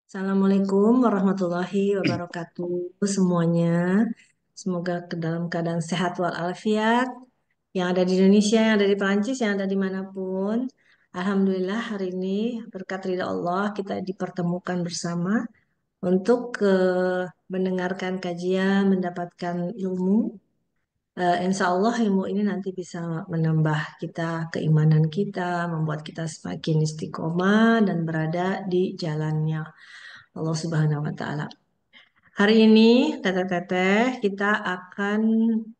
Assalamualaikum warahmatullahi wabarakatuh semuanya. Semoga ke dalam keadaan sehat walafiat. Yang ada di Indonesia, yang ada di Perancis, yang ada dimanapun. Alhamdulillah hari ini berkat ridha Allah kita dipertemukan bersama untuk mendengarkan kajian, mendapatkan ilmu. Insya Allah ilmu ini nanti bisa menambah keimanan kita, membuat kita semakin istiqomah dan berada di jalannya Allah Subhanahu wa Ta'ala. Hari ini, teteh-teteh, kita akan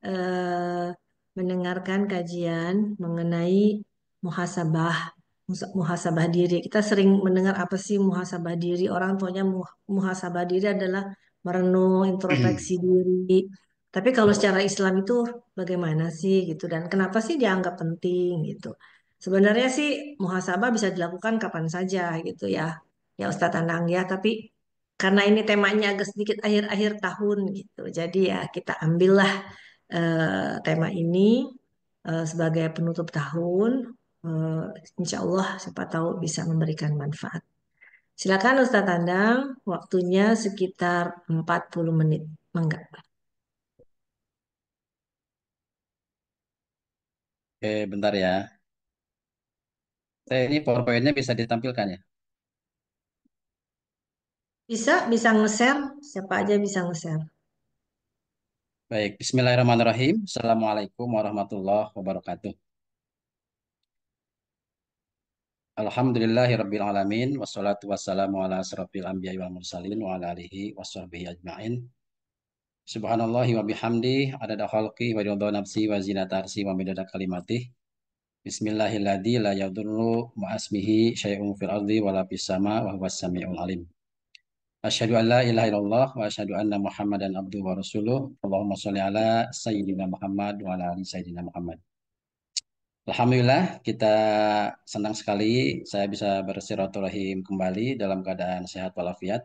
eh, mendengarkan kajian mengenai muhasabah, muhasabah diri. Kita sering mendengar apa sih muhasabah diri? Orang tuanya muhasabah diri adalah merenung, introspeksi diri. Tapi kalau secara Islam itu bagaimana sih gitu dan kenapa sih dianggap penting gitu? Sebenarnya sih muhasabah bisa dilakukan kapan saja gitu ya. Ya Ustadz Anang ya, tapi karena ini temanya agak sedikit akhir-akhir tahun gitu. Jadi ya kita ambillah tema ini sebagai penutup tahun. Eh, Insya Allah siapa tahu bisa memberikan manfaat. Silakan Ustadz Tandang, waktunya sekitar 40 menit. Mangga. Oke, bentar ya. Ini PowerPoint-nya bisa ditampilkan ya? Bisa, bisa nge-share. Siapa aja bisa nge-share. Baik, Bismillahirrahmanirrahim. Assalamualaikum warahmatullahi wabarakatuh. Alhamdulillahirabbil alamin wassalatu wassalamu ala asrofil anbiya'i wal mursalin wa ala alihi washabbihi ajmain. Subhanallahi wa bihamdi adada khalqi wa ridha nafsi wa zinata arsi wa midada kalimatih. Bismillahilladzi la yadurru ma'asmihi syai'un fil ardi wa la fis sama wa huwas samiul alim. Asyhadu an la ilaha illallah wa asyhadu anna Muhammadan abduhu wa rasuluh. Allahumma sholli ala sayyidina Muhammad wa ala ali sayyidina Muhammad. Alhamdulillah kita senang sekali saya bisa bersilaturahim kembali dalam keadaan sehat walafiat.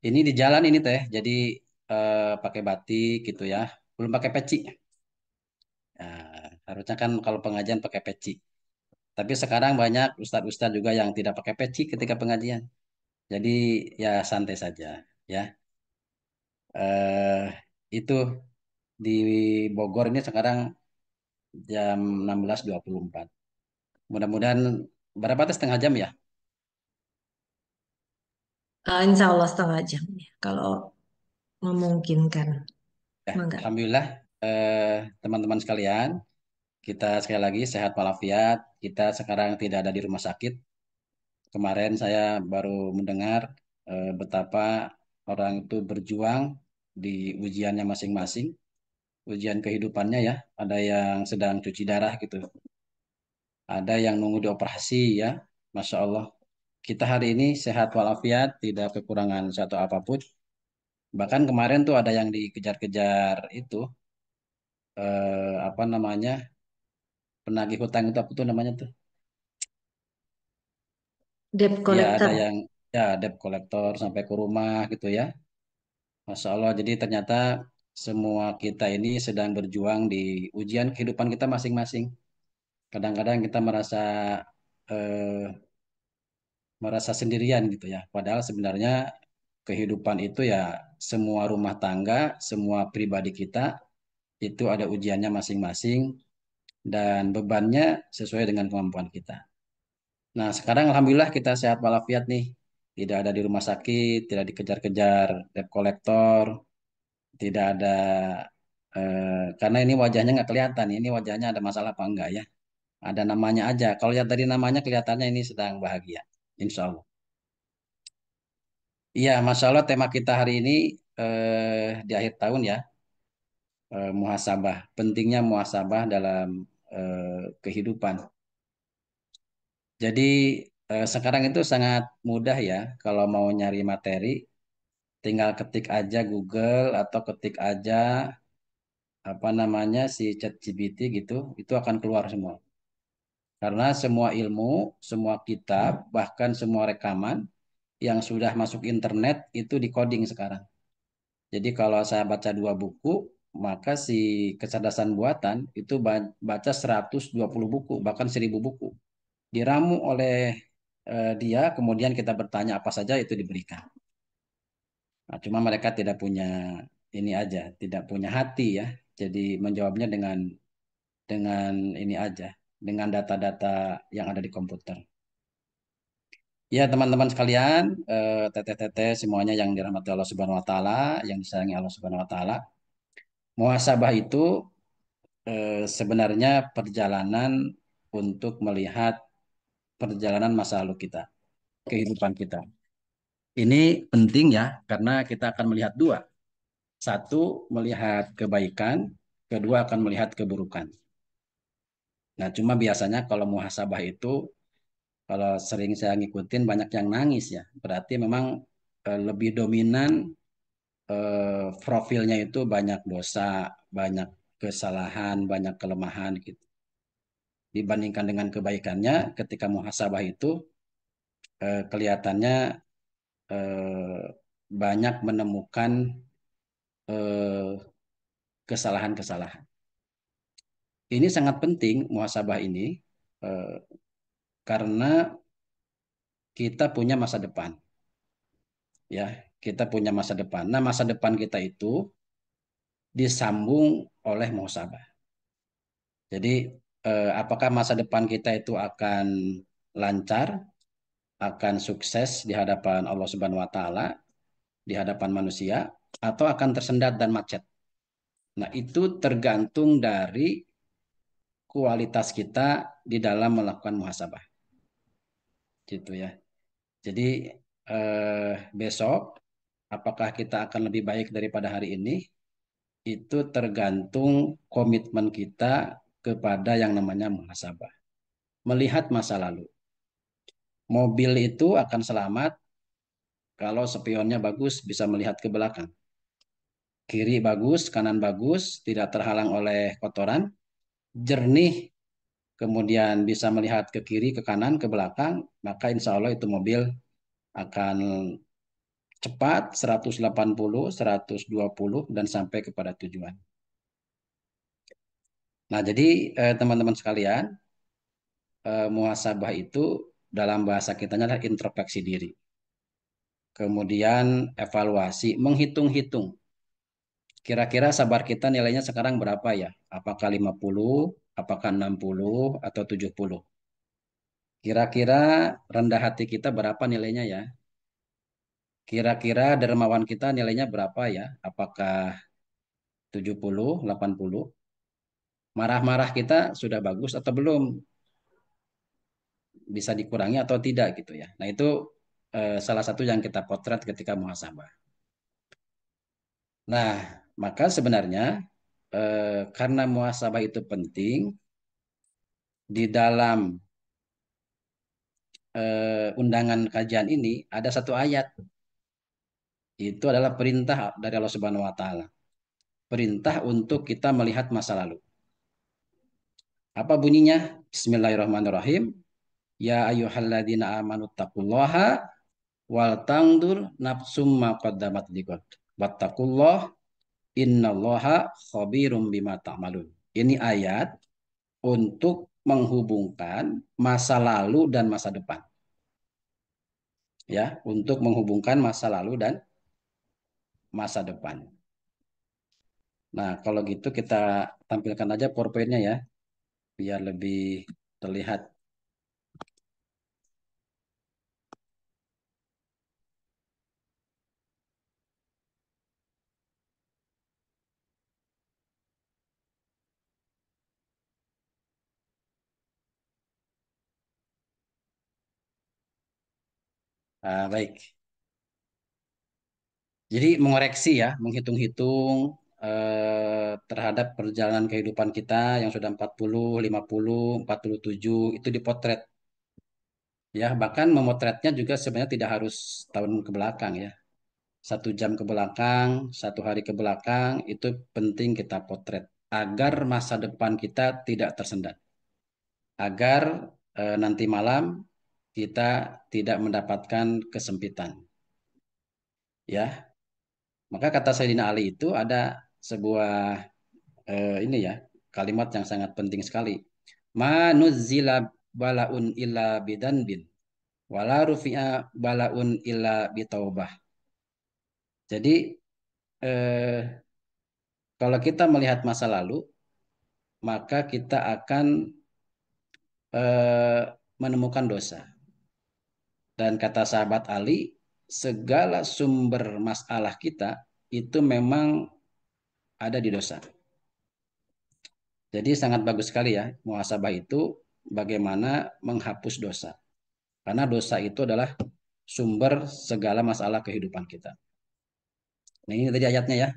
Ini di jalan ini teh, jadi pakai batik gitu ya, belum pakai peci. Nah, harusnya kan kalau pengajian pakai peci. Tapi sekarang banyak ustadz-ustadz juga yang tidak pakai peci ketika pengajian. Jadi ya santai saja ya. eh itu di Bogor ini sekarang jam 16.24. Mudah-mudahan berapa tuh setengah jam ya? Insya Allah setengah jam ya, kalau memungkinkan. Ya, Mangga. Alhamdulillah teman-teman sekalian, kita sekali lagi sehat walafiat. Kita sekarang tidak ada di rumah sakit. Kemarin saya baru mendengar betapa orang itu berjuang di ujiannya masing-masing, ujian kehidupannya ya. Ada yang sedang cuci darah gitu, ada yang nunggu dioperasi ya. Masya Allah. Kita hari ini sehat walafiat, tidak kekurangan satu apapun. Bahkan kemarin tuh ada yang dikejar-kejar itu, apa namanya, penagih hutang itu apa tuh namanya tuh? Debt Ya ada collector. yang ya debt collector sampai ke rumah gitu ya. Masya Allah. Jadi ternyata semua kita ini sedang berjuang di ujian kehidupan kita masing-masing. Kadang-kadang kita eh, merasa sendirian gitu ya. Padahal sebenarnya kehidupan itu ya semua rumah tangga, semua pribadi kita itu ada ujiannya masing-masing dan bebannya sesuai dengan kemampuan kita. Nah, sekarang alhamdulillah kita sehat walafiat nih. Tidak ada di rumah sakit, tidak dikejar-kejar debt collector, tidak ada karena ini wajahnya nggak kelihatan. Ini wajahnya ada masalah apa enggak ya? Ada namanya aja. Kalau lihat dari namanya kelihatannya ini sedang bahagia. Insya Allah. Iya, Masya Allah tema kita hari ini di akhir tahun ya, muhasabah. Pentingnya muhasabah dalam kehidupan. Jadi sekarang itu sangat mudah ya kalau mau nyari materi, tinggal ketik aja Google atau ketik aja apa namanya si ChatGPT gitu, itu akan keluar semua. Karena semua ilmu, semua kitab, bahkan semua rekaman yang sudah masuk internet itu di-coding sekarang. Jadi kalau saya baca dua buku, maka si kecerdasan buatan itu baca 120 buku, bahkan 1000 buku. Diramu oleh dia, kemudian kita bertanya apa saja itu diberikan. Nah, cuma mereka tidak punya ini aja, tidak punya hati ya. Jadi menjawabnya dengan ini aja, dengan data-data yang ada di komputer. Ya, teman-teman sekalian, teteh-teteh semuanya yang dirahmati Allah Subhanahu wa taala, yang disayangi Allah Subhanahu wa taala. Muhasabah itu sebenarnya perjalanan untuk melihat perjalanan masa lalu kita, kehidupan kita. Ini penting ya, karena kita akan melihat dua. Satu, melihat kebaikan, kedua akan melihat keburukan. Nah, cuma biasanya kalau muhasabah itu, kalau sering saya ngikutin banyak yang nangis ya. Berarti memang lebih dominan profilnya itu banyak dosa, banyak kesalahan, banyak kelemahan gitu. Dibandingkan dengan kebaikannya, ketika muhasabah itu kelihatannya eh, banyak menemukan eh, kesalahan-kesalahan. Ini sangat penting muhasabah ini eh, karena kita punya masa depan, ya. Kita punya masa depan. Nah, masa depan kita itu disambung oleh muhasabah. Jadi, apakah masa depan kita itu akan lancar, akan sukses di hadapan Allah Subhanahu wa taala, di hadapan manusia, atau akan tersendat dan macet. Nah, itu tergantung dari kualitas kita di dalam melakukan muhasabah, gitu ya. Jadi besok apakah kita akan lebih baik daripada hari ini? Itu tergantung komitmen kita kepada yang namanya muhasabah. Melihat masa lalu. Mobil itu akan selamat kalau spionnya bagus bisa melihat ke belakang. Kiri bagus, kanan bagus, tidak terhalang oleh kotoran, jernih, kemudian bisa melihat ke kiri, ke kanan, ke belakang, maka insya Allah itu mobil akan cepat 180, 120 dan sampai kepada tujuan. Nah, jadi teman-teman sekalian, muhasabah itu dalam bahasa kita adalah introspeksi diri. Kemudian evaluasi, menghitung-hitung. Kira-kira sabar kita nilainya sekarang berapa ya? Apakah 50, apakah 60, atau 70? Kira-kira rendah hati kita berapa nilainya ya? Kira-kira dermawan kita nilainya berapa ya? Apakah 70, 80? Marah-marah kita sudah bagus atau belum? Bisa dikurangi atau tidak gitu ya. Nah, itu salah satu yang kita potret ketika muhasabah. Nah, maka sebenarnya karena muhasabah itu penting di dalam undangan kajian ini ada satu ayat. Itu adalah perintah dari Allah Subhanahu wa taala. Perintah untuk kita melihat masa lalu. Apa bunyinya? Bismillahirrahmanirrahim. Ya ayyuhalladzina amanu taqullaha wal tangdur nafsum ma qaddamat liqad. Wattaqullah innallaha khabirum bima ta'malun. Ini ayat untuk menghubungkan masa lalu dan masa depan. Ya, untuk menghubungkan masa lalu dan masa depan. Nah, kalau gitu kita tampilkan aja PowerPoint-nya ya, biar lebih terlihat. Baik. Jadi mengoreksi ya, menghitung-hitung terhadap perjalanan kehidupan kita yang sudah 40, 50, 47 itu dipotret. Ya, bahkan memotretnya juga sebenarnya tidak harus tahun ke belakang ya. 1 jam ke belakang, 1 hari ke belakang, itu penting kita potret. Agar masa depan kita tidak tersendat. Agar nanti malam kita tidak mendapatkan kesempitan. Ya, maka kata Sayyidina Ali itu ada sebuah ini ya, kalimat yang sangat penting sekali. Ma nuzzila balaun illa bidanbin wala rufi'a balaun illa bitaubah. Jadi eh, kalau kita melihat masa lalu, maka kita akan eh, menemukan dosa. Dan kata sahabat Ali, segala sumber masalah kita itu memang ada di dosa. Jadi sangat bagus sekali ya, muhasabah itu bagaimana menghapus dosa. Karena dosa itu adalah sumber segala masalah kehidupan kita. Nah, ini tadi ayatnya ya.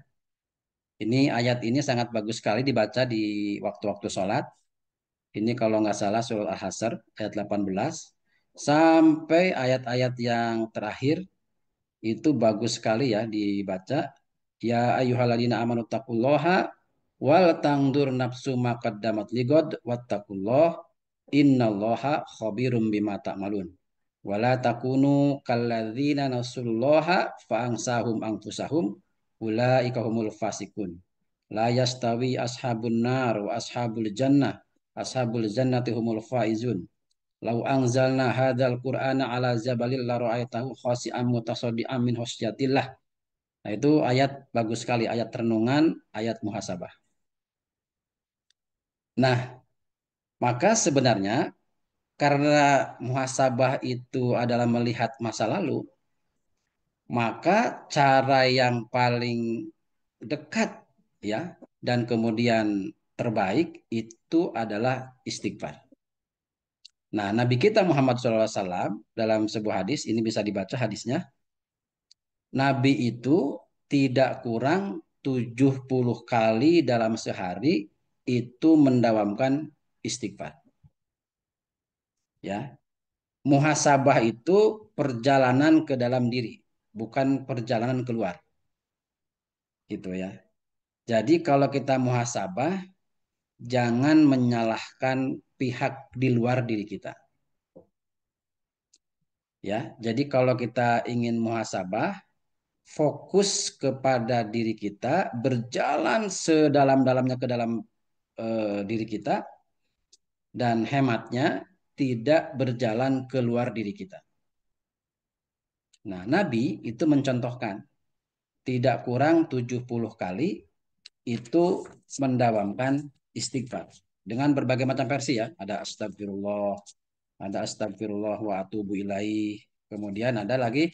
Ini ayat ini sangat bagus sekali dibaca di waktu-waktu sholat. Ini kalau nggak salah surah Al-Hasr ayat 18 sampai ayat-ayat yang terakhir itu bagus sekali ya dibaca. Ya ayyuhalladzina amanu taqullaha wal tangdur nafsu ma qaddamat ligod wattaqullah innallaha khabirum bima ta'malun. Wala takunu kalladzina nasullaha faangsahum anfusahum ulaika humul fasikun. La yastawi ashabun nar wa ashabul jannah. Ashabul jannati humul faizun. Lau anzalna hadzal qur'ana ala jabalil la ra'aitahu khasi'an mutasaddian min khasyatillah. Nah, itu ayat bagus sekali, ayat renungan, ayat muhasabah. Nah, maka sebenarnya karena muhasabah itu adalah melihat masa lalu, maka cara yang paling dekat ya dan kemudian terbaik itu adalah istighfar. Nah, Nabi kita Muhammad SAW dalam sebuah hadis, ini bisa dibaca hadisnya, Nabi itu tidak kurang 70 kali dalam sehari itu mendawamkan istighfar. Ya, muhasabah itu perjalanan ke dalam diri, bukan perjalanan keluar, gitu ya. Jadi kalau kita muhasabah, jangan menyalahkan pihak di luar diri kita. Ya, jadi kalau kita ingin muhasabah, fokus kepada diri kita, berjalan sedalam-dalamnya ke dalam diri kita, dan hematnya tidak berjalan keluar diri kita. Nah, Nabi itu mencontohkan tidak kurang 70 kali itu mendawamkan istighfar dengan berbagai macam versi ya. Ada astagfirullah wa atubu ilaih. Kemudian ada lagi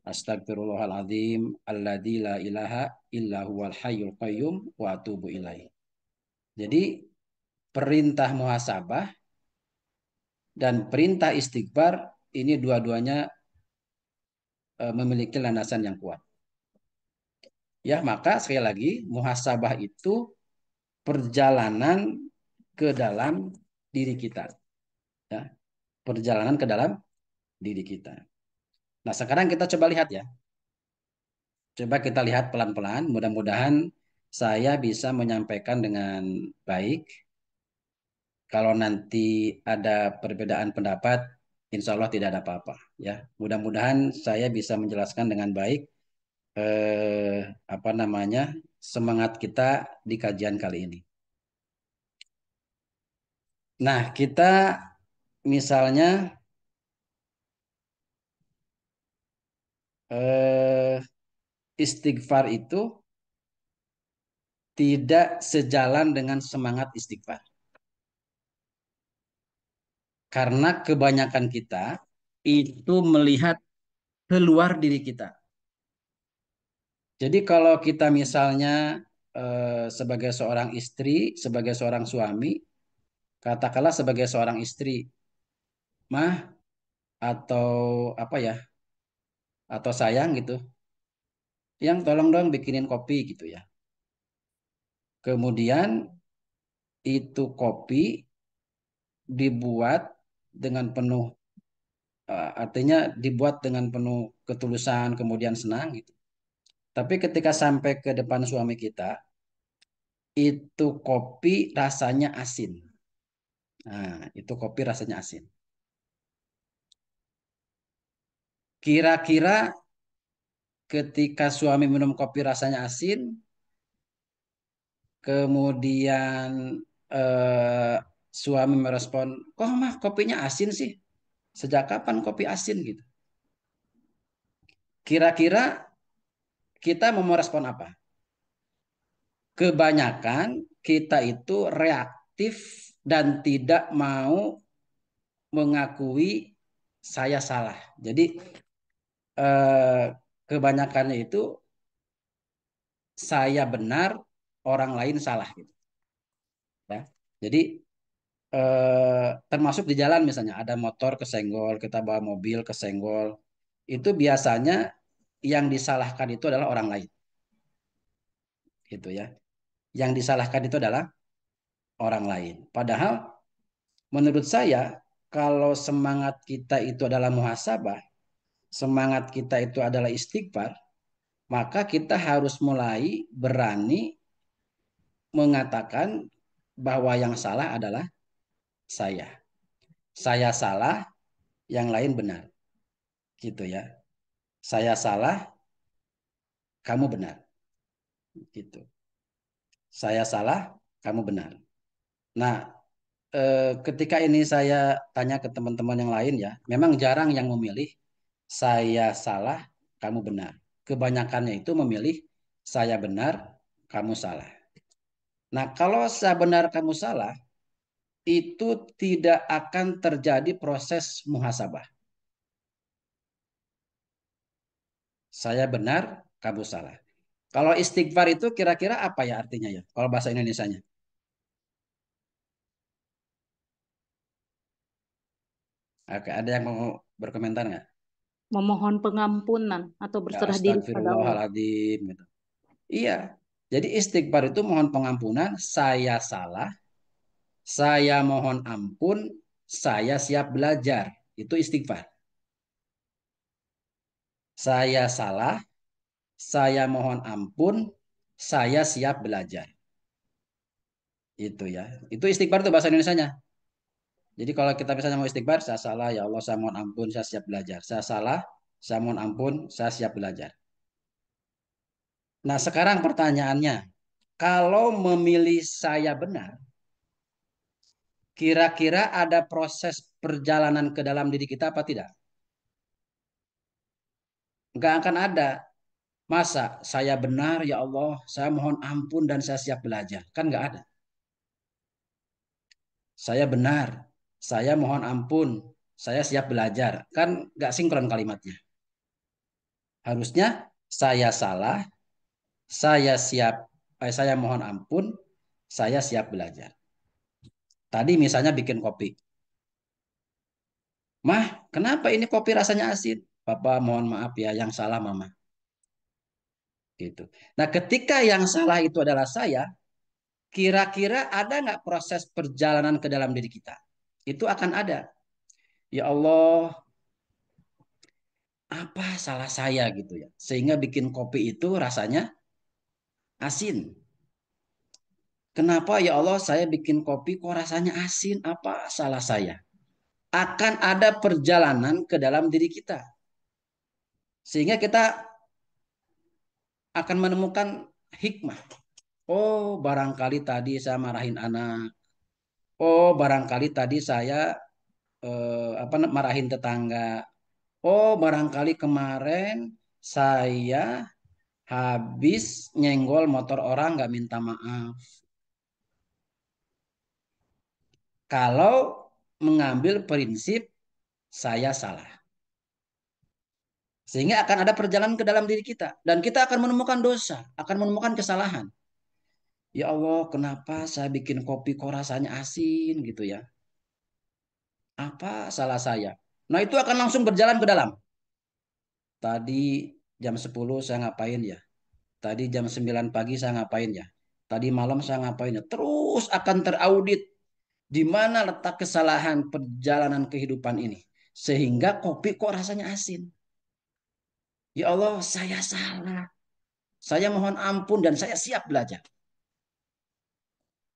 astagfirullahaladzim alladzi la ilaha illa huwal hayyul qayyum wa atubu ilaih. Jadi perintah muhasabah dan perintah istighfar ini dua-duanya memiliki landasan yang kuat. Ya, maka sekali lagi muhasabah itu perjalanan ke dalam diri kita, ya. Perjalanan ke dalam diri kita. Nah, sekarang kita coba lihat ya. Coba kita lihat pelan-pelan. Mudah-mudahan saya bisa menyampaikan dengan baik. Kalau nanti ada perbedaan pendapat, insya Allah tidak ada apa-apa. Ya, mudah-mudahan saya bisa menjelaskan dengan baik apa namanya semangat kita di kajian kali ini. Nah, kita misalnya eh, istighfar itu tidak sejalan dengan semangat istighfar. Karena kebanyakan kita itu melihat keluar diri kita. Jadi kalau kita misalnya sebagai seorang istri, sebagai seorang suami, katakanlah sebagai seorang istri, mah atau apa ya, atau sayang gitu, yang tolong dong bikinin kopi gitu ya. Kemudian itu kopi dibuat dengan penuh, artinya dibuat dengan penuh ketulusan, kemudian senang gitu. Tapi ketika sampai ke depan suami kita, itu kopi rasanya asin. Nah, itu kopi rasanya asin. Kira-kira ketika suami minum kopi rasanya asin, kemudian eh, suami merespon, kok mah kopinya asin sih? Sejak kapan kopi asin gitu? Kira-kira kita mau merespon apa? Kebanyakan kita itu reaktif dan tidak mau mengakui saya salah. Jadi eh, kebanyakannya itu saya benar, orang lain salah gitu ya. Jadi termasuk di jalan misalnya ada motor kesenggol, kita bawa mobil kesenggol, itu biasanya yang disalahkan itu adalah orang lain gitu ya. Yang disalahkan itu adalah orang lain. Padahal menurut saya kalau semangat kita itu adalah muhasabah, semangat kita itu adalah istighfar, maka kita harus mulai berani mengatakan bahwa yang salah adalah saya. Saya salah, yang lain benar. Gitu ya. Saya salah, kamu benar. Gitu. Saya salah, kamu benar. Nah, ketika ini saya tanya ke teman-teman yang lain ya, memang jarang yang memilih saya salah, kamu benar. Kebanyakannya itu memilih saya benar, kamu salah. Nah, kalau saya benar, kamu salah, itu tidak akan terjadi proses muhasabah. Saya benar, kamu salah. Kalau istighfar itu kira-kira apa ya artinya ya? Kalau bahasa Indonesianya. Oke, ada yang mau berkomentar nggak? Memohon pengampunan atau Ya, berserah diri kepada Allah. astagfirullahaladzim gitu. Iya. Jadi istighfar itu mohon pengampunan, saya salah, saya mohon ampun, saya siap belajar. Itu istighfar. Saya salah, saya mohon ampun, saya siap belajar. Itu ya. Itu istighfar itu bahasa Indonesianya. Jadi kalau kita misalnya mau istighfar, saya salah, ya Allah, saya mohon ampun, saya siap belajar. Saya salah, saya mohon ampun, saya siap belajar. Nah, sekarang pertanyaannya, kalau memilih saya benar, kira-kira ada proses perjalanan ke dalam diri kita apa tidak? Enggak akan ada. Masa saya benar, ya Allah, saya mohon ampun dan saya siap belajar. Kan enggak ada. Saya benar, saya mohon ampun, saya siap belajar. Kan enggak sinkron kalimatnya. Harusnya saya salah, saya mohon ampun, saya siap belajar. Tadi misalnya bikin kopi. Mah, kenapa ini kopi rasanya asin? Papa mohon maaf ya, yang salah mama. Gitu. Nah, ketika yang salah itu adalah saya, kira-kira ada nggak proses perjalanan ke dalam diri kita? Itu akan ada. Ya Allah, apa salah saya gitu ya? Sehingga bikin kopi itu rasanya asin. Kenapa ya Allah saya bikin kopi kok rasanya asin? Apa salah saya? Akan ada perjalanan ke dalam diri kita. Sehingga kita akan menemukan hikmah. Oh, barangkali tadi saya marahin anak. Oh, barangkali tadi saya marahin tetangga. Oh, barangkali kemarin saya habis nyenggol motor orang nggak minta maaf. Kalau mengambil prinsip saya salah. Sehingga akan ada perjalanan ke dalam diri kita. Dan kita akan menemukan dosa, akan menemukan kesalahan. Ya Allah, kenapa saya bikin kopi kok rasanya asin gitu ya? Apa salah saya? Nah, itu akan langsung berjalan ke dalam. Tadi jam 10 saya ngapain ya? Tadi jam 9 pagi saya ngapain ya? Tadi malam saya ngapain ya? Terus akan teraudit di mana letak kesalahan perjalanan kehidupan ini. Sehingga kopi kok rasanya asin. Ya Allah, saya salah. Saya mohon ampun dan saya siap belajar.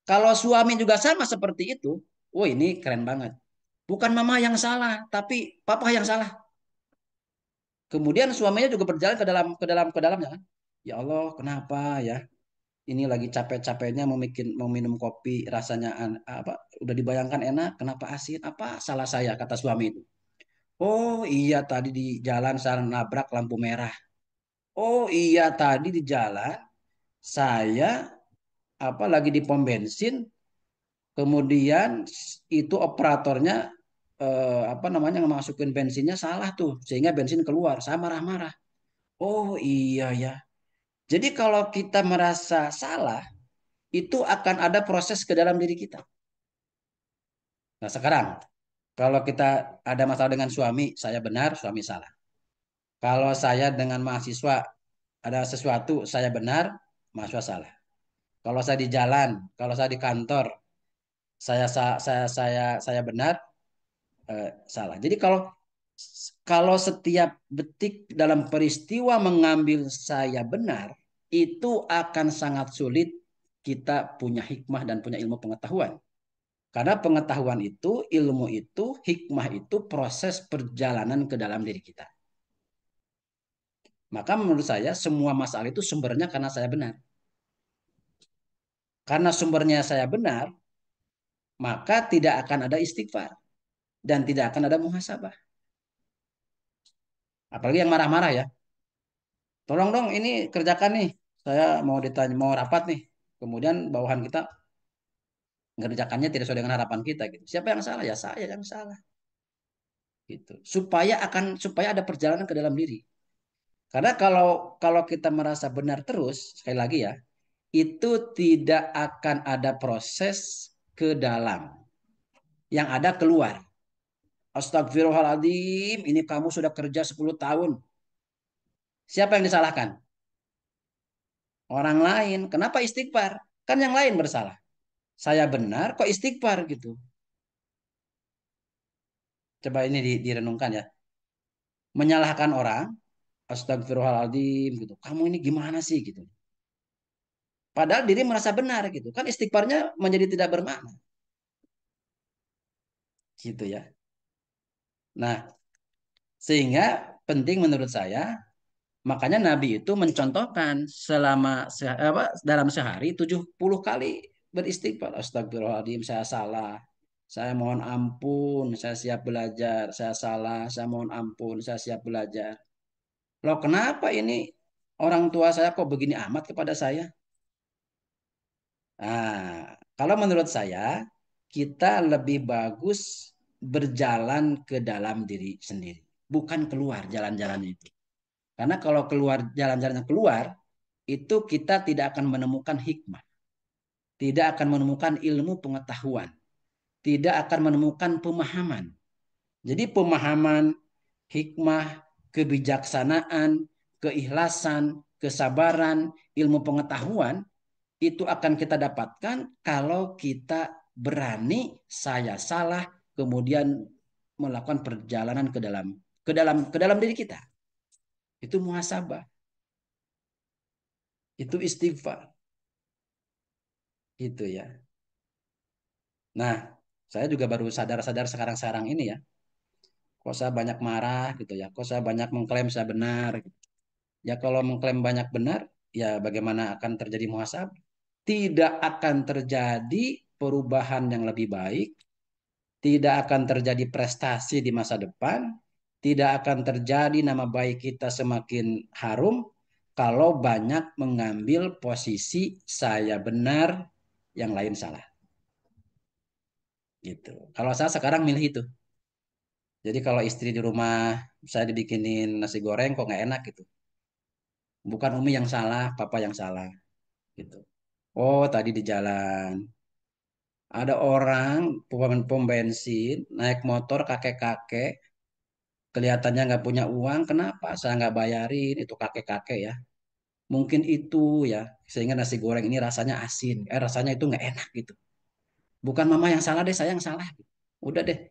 Kalau suami juga sama seperti itu, oh ini keren banget. Bukan mama yang salah, tapi papa yang salah. Kemudian suaminya juga berjalan ke dalamnya kan. Ya Allah, kenapa ya? Ini lagi capek-capeknya mau minum kopi rasanya apa udah dibayangkan enak, kenapa asin? Apa salah saya kata suami itu? Oh iya tadi di jalan saya nabrak lampu merah. Oh iya tadi di jalan saya lagi di pom bensin, kemudian itu operatornya masukin bensinnya salah tuh sehingga bensin keluar. Saya marah-marah. Oh iya ya. Jadi kalau kita merasa salah itu akan ada proses ke dalam diri kita. Nah sekarang kalau kita ada masalah dengan suami, saya benar, suami salah. Kalau saya dengan mahasiswa ada sesuatu, saya benar, mahasiswa salah. Kalau saya di jalan, kalau saya di kantor, saya benar, salah. Jadi kalau kalau setiap detik dalam peristiwa mengambil saya benar, itu akan sangat sulit kita punya hikmah dan punya ilmu pengetahuan. Karena pengetahuan itu, ilmu itu, hikmah itu proses perjalanan ke dalam diri kita. Maka menurut saya semua masalah itu sumbernya karena saya benar. Karena sumbernya saya benar, maka tidak akan ada istighfar dan tidak akan ada muhasabah. Apalagi yang marah-marah ya. Tolong dong ini kerjakan nih. Saya mau ditanya, mau rapat nih. Kemudian bawahan kita mengerjakannya tidak sesuai dengan harapan kita gitu. Siapa yang salah? Ya saya yang salah gitu. Supaya ada perjalanan ke dalam diri. Karena kalau kalau kita merasa benar terus, sekali lagi ya, itu tidak akan ada proses ke dalam. Yang ada keluar. Astagfirullahaladzim, ini kamu sudah kerja 10 tahun. Siapa yang disalahkan? Orang lain. Kenapa istighfar? Kan yang lain bersalah. Saya benar kok istighfar gitu. Coba ini direnungkan ya. Menyalahkan orang, astagfirullahaladzim gitu. Kamu ini gimana sih gitu. Padahal diri merasa benar gitu. Kan istighfarnya menjadi tidak bermakna gitu ya. Nah, sehingga penting menurut saya, makanya Nabi itu mencontohkan dalam sehari 70 kali beristighfar. Astagfirullahaladzim, saya salah. Saya mohon ampun, saya siap belajar. Saya salah, saya mohon ampun, saya siap belajar. Loh kenapa ini orang tua saya kok begini amat kepada saya? Nah, kalau menurut saya, kita lebih bagus berjalan ke dalam diri sendiri. Bukan keluar jalan-jalan itu. Karena kalau keluar jalan-jalan keluar, itu kita tidak akan menemukan hikmah. Tidak akan menemukan ilmu pengetahuan. Tidak akan menemukan pemahaman. Jadi pemahaman, hikmah, kebijaksanaan, keikhlasan, kesabaran, ilmu pengetahuan itu akan kita dapatkan kalau kita berani saya salah kemudian melakukan perjalanan ke dalam diri kita. Itu muhasabah, itu istighfar, gitu ya. Nah, saya juga baru sadar-sadar sekarang-sekarang ini ya. Kok saya banyak marah gitu ya. Kok saya banyak mengklaim saya benar gitu. Ya kalau mengklaim banyak benar, ya bagaimana akan terjadi muhasabah? Tidak akan terjadi perubahan yang lebih baik, tidak akan terjadi prestasi di masa depan, tidak akan terjadi nama baik kita semakin harum kalau banyak mengambil posisi saya benar, yang lain salah. Gitu. Kalau saya sekarang milih itu. Jadi kalau istri di rumah saya dibikinin nasi goreng kok nggak enak gitu. Bukan Umi yang salah, Papa yang salah gitu. Oh, tadi di jalan ada orang pom bensin naik motor kakek-kakek kelihatannya nggak punya uang. Kenapa? Saya nggak bayarin itu kakek-kakek ya. Mungkin itu ya sehingga nasi goreng ini rasanya asin. Rasanya itu nggak enak gitu. Bukan mama yang salah deh, saya yang salah. Udah deh.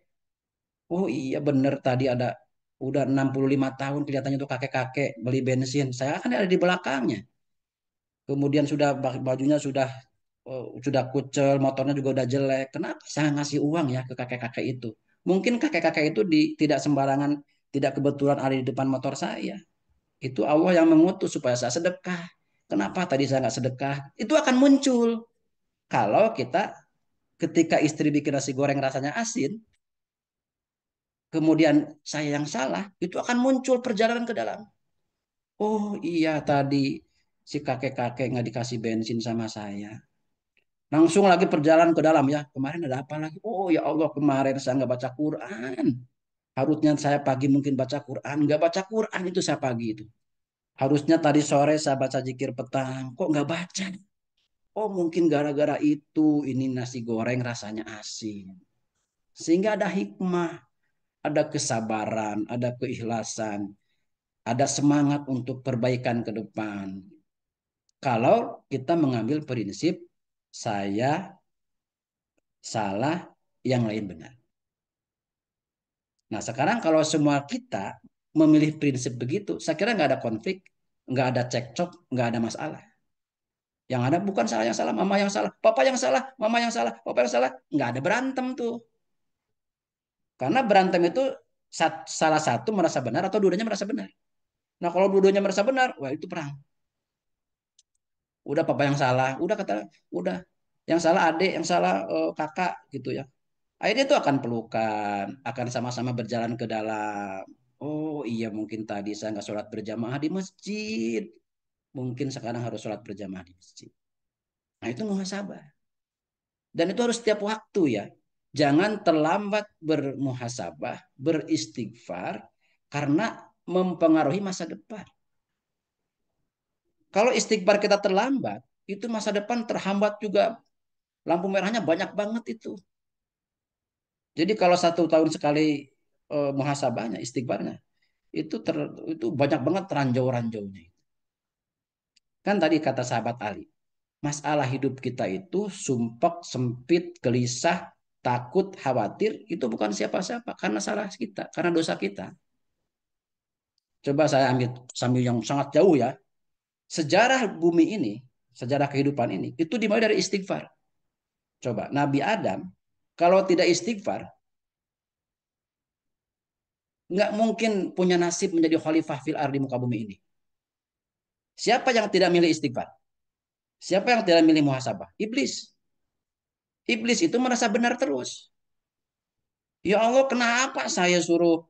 Oh iya bener tadi ada udah 65 tahun kelihatannya tuh kakek-kakek beli bensin. Saya kan ada di belakangnya. Kemudian sudah bajunya sudah kucel, motornya juga udah jelek. Kenapa saya ngasih uang ya ke kakek-kakek itu? Mungkin kakek-kakek itu tidak sembarangan, tidak kebetulan ada di depan motor saya. Itu Allah yang mengutus supaya saya sedekah. Kenapa tadi saya nggak sedekah? Itu akan muncul kalau kita ketika istri bikin nasi goreng rasanya asin, kemudian saya yang salah, itu akan muncul perjalanan ke dalam. Oh iya tadi si kakek-kakek nggak dikasih bensin sama saya. Langsung lagi perjalanan ke dalam ya. Kemarin ada apa lagi? Oh ya Allah kemarin saya nggak baca Quran. Harusnya saya pagi mungkin baca Quran. Nggak baca Quran itu saya pagi itu. Harusnya tadi sore saya baca zikir petang. Kok nggak baca? Oh mungkin gara-gara itu ini nasi goreng rasanya asin. Sehingga ada hikmah, ada kesabaran, ada keikhlasan, ada semangat untuk perbaikan ke depan. Kalau kita mengambil prinsip saya salah, yang lain benar. Nah sekarang kalau semua kita memilih prinsip begitu, saya kira nggak ada konflik, nggak ada cekcok, nggak ada masalah. Yang ada bukan salah yang salah, mama yang salah, papa yang salah, mama yang salah, papa yang salah. Nggak ada berantem tuh. Karena berantem itu salah satu merasa benar atau dua-duanya merasa benar. Nah kalau dua-duanya merasa benar, wah itu perang. Udah papa yang salah, udah kata, udah. Yang salah adik, yang salah kakak gitu ya. Akhirnya itu akan pelukan, akan sama-sama berjalan ke dalam. Oh iya mungkin tadi saya nggak sholat berjamaah di masjid. Mungkin sekarang harus sholat berjamaah di masjid. Nah itu muhasabah. Dan itu harus setiap waktu ya. Jangan terlambat bermuhasabah, beristighfar, karena mempengaruhi masa depan. Kalau istighfar kita terlambat, itu masa depan terhambat juga. Lampu merahnya banyak banget itu. Jadi kalau 1 tahun sekali muhasabahnya, istighfarnya, itu itu banyak banget ranjau-ranjaunya. Kan tadi kata sahabat Ali, masalah hidup kita itu sumpek, sempit, gelisah, takut, khawatir, itu bukan siapa-siapa karena salah kita, karena dosa kita. Coba saya ambil sambil yang sangat jauh ya. Sejarah bumi ini, sejarah kehidupan ini, itu dimulai dari istighfar. Coba Nabi Adam, kalau tidak istighfar, nggak mungkin punya nasib menjadi khalifah fil ardi muka bumi ini. Siapa yang tidak milih istighfar? Siapa yang tidak milih muhasabah? Iblis. Iblis itu merasa benar terus. Ya Allah, kenapa saya suruh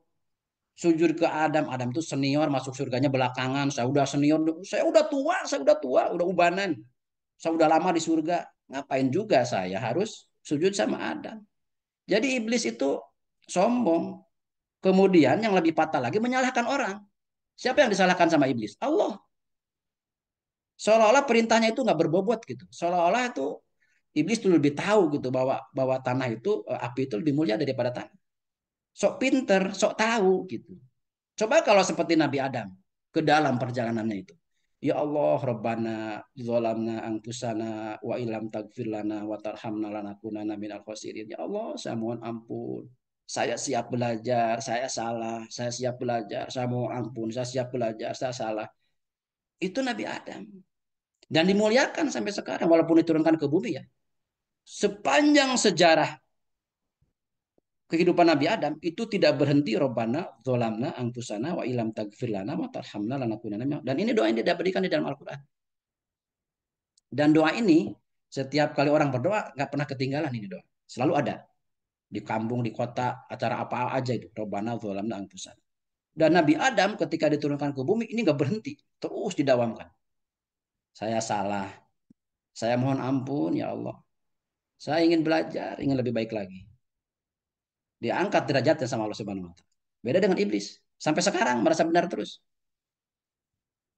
sujud ke Adam? Adam itu senior, masuk surganya belakangan. Saya udah senior, saya udah tua, udah ubanan. Saya udah lama di surga. Ngapain juga saya harus sujud sama Adam? Jadi iblis itu sombong. Kemudian yang lebih fatal lagi menyalahkan orang. Siapa yang disalahkan sama iblis? Allah. Seolah-olah perintahnya itu nggak berbobot gitu. Seolah-olah itu iblis tuh lebih tahu gitu bahwa bahwa tanah itu api itu lebih mulia daripada tanah. Sok pinter, sok tahu gitu. Coba kalau seperti Nabi Adam ke dalam perjalanannya itu. Ya Allah, Rabbana zolamna angkusana wa ilam tagfir lana wa tarhamna lanakunana minal khosirin. Ya Allah, saya mohon ampun. Saya siap belajar, saya salah, saya siap belajar, saya mohon ampun, saya siap belajar, saya salah. Itu Nabi Adam. Dan dimuliakan sampai sekarang walaupun diturunkan ke bumi ya. Sepanjang sejarah kehidupan Nabi Adam itu tidak berhenti Robbana zolamna angkusana wa ilam tagfir lana wa tarhamna lanakunana dan ini doa yang diberikan di dalam Al-Quran dan doa ini setiap kali orang berdoa nggak pernah ketinggalan ini doa selalu ada di kampung di kota acara apa aja itu Robbana zolamna angkusana dan Nabi Adam ketika diturunkan ke bumi ini nggak berhenti terus didawamkan saya salah saya mohon ampun ya Allah saya ingin belajar ingin lebih baik lagi diangkat derajatnya sama Allah Subhanahu wa taala beda dengan iblis sampai sekarang merasa benar terus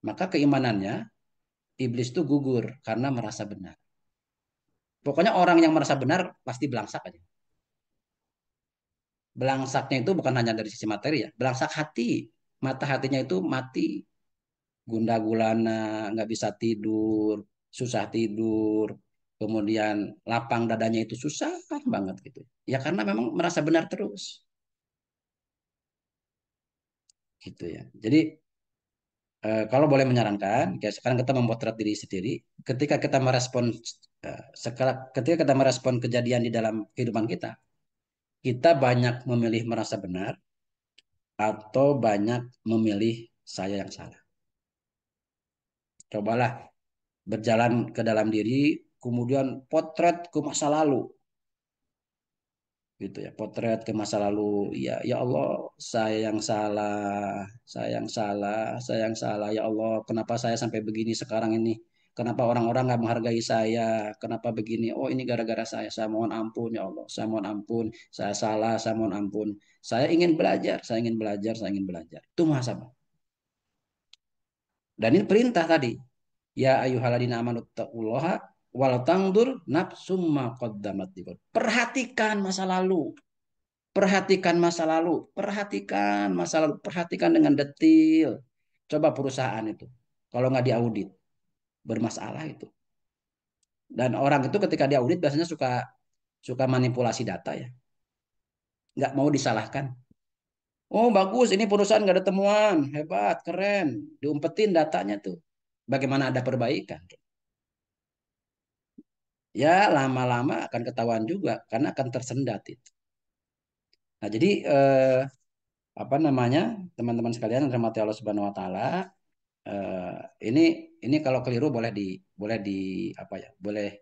maka keimanannya iblis itu gugur karena merasa benar. Pokoknya orang yang merasa benar pasti belangsak aja. Belangsaknya itu bukan hanya dari sisi materi ya, belangsak hati. Mata hatinya itu mati, gundah gulana, nggak bisa tidur, susah tidur, kemudian lapang dadanya itu susah banget gitu. Ya karena memang merasa benar terus, gitu ya. Jadi kalau boleh menyarankan, ya sekarang kita memotret diri sendiri. Ketika kita merespon, ketika kita merespon kejadian di dalam kehidupan kita banyak memilih merasa benar atau banyak memilih saya yang salah. Cobalah berjalan ke dalam diri, kemudian potret ke masa lalu. gitu ya, potret ke masa lalu. Ya ya Allah, saya yang salah, saya yang salah, saya yang salah, ya Allah, kenapa saya sampai begini sekarang ini, kenapa orang-orang nggak menghargai saya, kenapa begini, oh ini gara-gara saya mohon ampun ya Allah, saya mohon ampun, saya salah, saya mohon ampun, saya ingin belajar, saya ingin belajar, saya ingin belajar, itu muhasabah. Dan ini perintah tadi, ya ayyuhalladzina amanu taqullaha wal tangdur nafsum ma qaddamat lighad. Perhatikan masa lalu. Perhatikan masa lalu, perhatikan masa lalu, perhatikan dengan detail. Coba perusahaan itu, kalau nggak diaudit, bermasalah itu. Dan orang itu ketika diaudit biasanya suka suka manipulasi data ya, nggak mau disalahkan. Oh bagus, ini perusahaan nggak ada temuan, hebat, keren, diumpetin datanya tuh. Bagaimana ada perbaikan? Ya lama-lama akan ketahuan juga, karena akan tersendat itu. Nah jadi apa namanya, teman-teman sekalian yang dirahmati Allah Subhanahu Wa Taala, eh, ini kalau keliru boleh di apa ya, boleh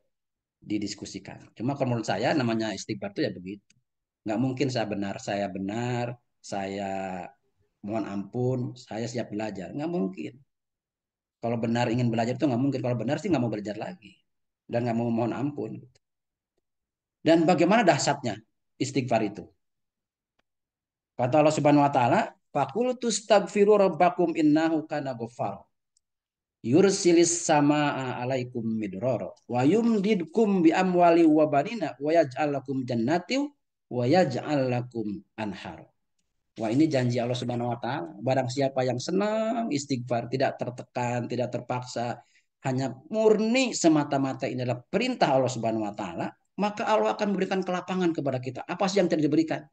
didiskusikan. Cuma kalau menurut saya namanya istighfar itu ya begitu. Nggak mungkin saya benar, saya mohon ampun, saya siap belajar. Nggak mungkin. Kalau benar ingin belajar itu nggak mungkin. Kalau benar sih nggak mau belajar lagi dan nggak mau mohon ampun. Dan bagaimana dahsyatnya istighfar itu? Kata Allah Subhanahu Wa Taala, "Fakultu staghfiru rabbakum innahu kana ghaffar." Yursilis sama alaikum midroro wa yumdidkum bi amwali wa banina wa yaj'al lakum jannati wa yaj'al lakum anhar. Wah ini janji Allah Subhanahu wa taala. Barang siapa yang senang istighfar, tidak tertekan, tidak terpaksa, hanya murni semata-mata ini adalah perintah Allah Subhanahu wa taala, maka Allah akan memberikan kelapangan kepada kita. Apa sih yang tidak diberikan?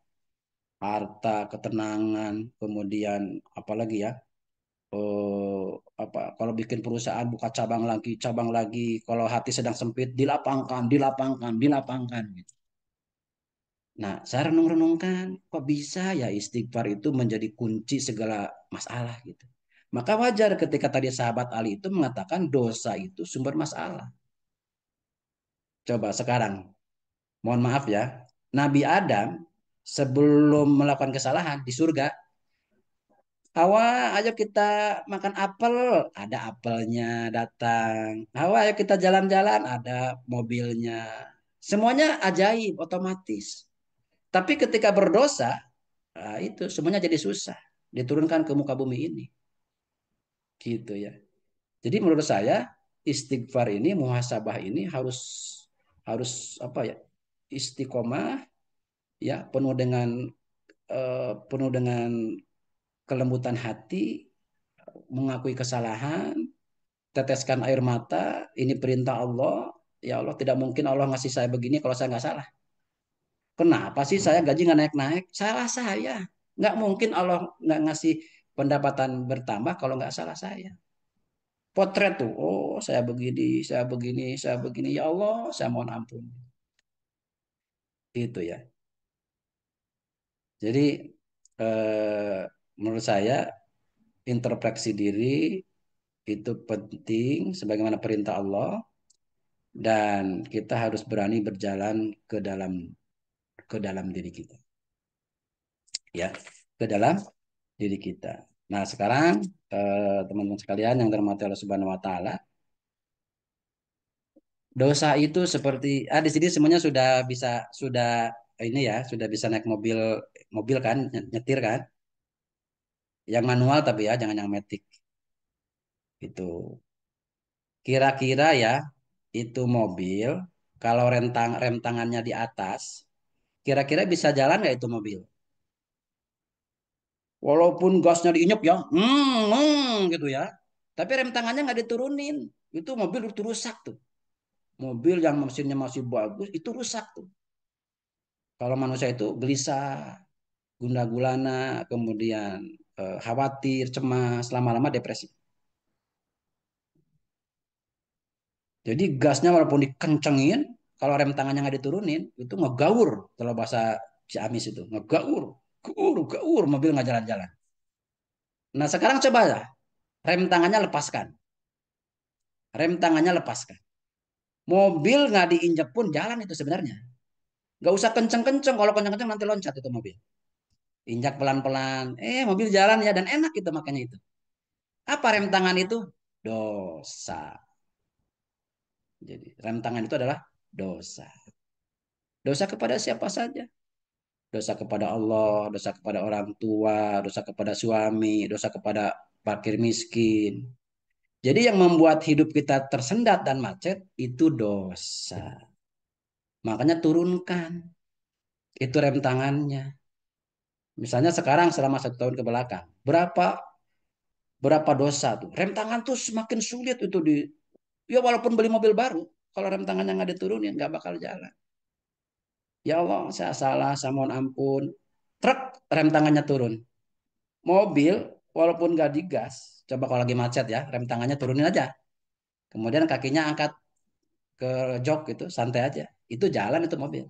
Harta, ketenangan, kemudian apalagi ya? eh, apa kalau bikin perusahaan buka cabang lagi, kalau hati sedang sempit dilapangkan, dilapangkan, dilapangkan gitu. Nah saya renung-renungkan, kok bisa ya istighfar itu menjadi kunci segala masalah gitu. Maka wajar ketika tadi sahabat Ali itu mengatakan dosa itu sumber masalah. Coba sekarang, mohon maaf ya, Nabi Adam sebelum melakukan kesalahan di surga, Hawa, ayo kita makan apel. Ada apelnya datang. Hawa, ayo kita jalan-jalan. Ada mobilnya. Semuanya ajaib, otomatis. Tapi ketika berdosa, nah itu semuanya jadi susah. Diturunkan ke muka bumi ini. Gitu ya. Jadi menurut saya, istighfar ini, muhasabah ini harus harus apa ya? Istiqomah ya, penuh dengan kelembutan hati, mengakui kesalahan, teteskan air mata, ini perintah Allah. Ya Allah, tidak mungkin Allah ngasih saya begini kalau saya nggak salah. Kenapa sih saya gaji nggak naik-naik? Salah saya. Nggak mungkin Allah nggak ngasih pendapatan bertambah kalau nggak salah saya. Potret tuh, oh saya begini, saya begini, saya begini. Ya Allah, saya mohon ampun. Itu ya. Jadi eh, menurut saya introspeksi diri itu penting sebagaimana perintah Allah, dan kita harus berani berjalan ke dalam diri kita ya, ke dalam diri kita. Nah sekarang teman-teman sekalian yang dirahmati Allah Subhanahu Wa Taala, dosa itu seperti di sini semuanya sudah bisa, sudah ini ya, sudah bisa naik mobil, mobil kan, nyetir kan, yang manual tapi ya jangan yang metik itu. Kira-kira ya, itu mobil kalau rem tangannya di atas, kira-kira bisa jalan nggak itu mobil? Walaupun gasnya diinjek ya, gitu ya. Tapi rem tangannya nggak diturunin. Itu mobil itu rusak tuh. Mobil yang mesinnya masih bagus itu rusak tuh. Kalau manusia itu gelisah, gundah gulana, kemudian khawatir, cemas, lama-lama depresi. Jadi gasnya walaupun dikencengin, kalau rem tangannya nggak diturunin, itu ngegaur. Kalau bahasa Ciamis itu ngegaur, gaur, gaur, mobil nggak jalan-jalan. Nah sekarang coba ya, rem tangannya lepaskan, rem tangannya lepaskan. Mobil nggak diinjak pun jalan itu sebenarnya. Nggak usah kenceng-kenceng. Kalau kenceng-kenceng nanti loncat itu mobil. Injak pelan-pelan. Mobil jalan ya dan enak itu makanya itu. Apa rem tangan itu? Dosa. Jadi rem tangan itu adalah dosa. Dosa kepada siapa saja. Dosa kepada Allah, dosa kepada orang tua, dosa kepada suami, dosa kepada fakir miskin. Jadi yang membuat hidup kita tersendat dan macet itu dosa. Makanya turunkan itu rem tangannya. Misalnya sekarang selama 1 tahun ke belakang, berapa berapa dosa tuh. Rem tangan tuh semakin sulit itu ya walaupun beli mobil baru, kalau rem tangannya nggak diturunin nggak bakal jalan. Ya Allah, saya salah, saya mohon ampun. Truk rem tangannya turun. Mobil walaupun nggak digas, coba kalau lagi macet ya, rem tangannya turunin aja. Kemudian kakinya angkat ke jok gitu, santai aja. Itu jalan itu mobil.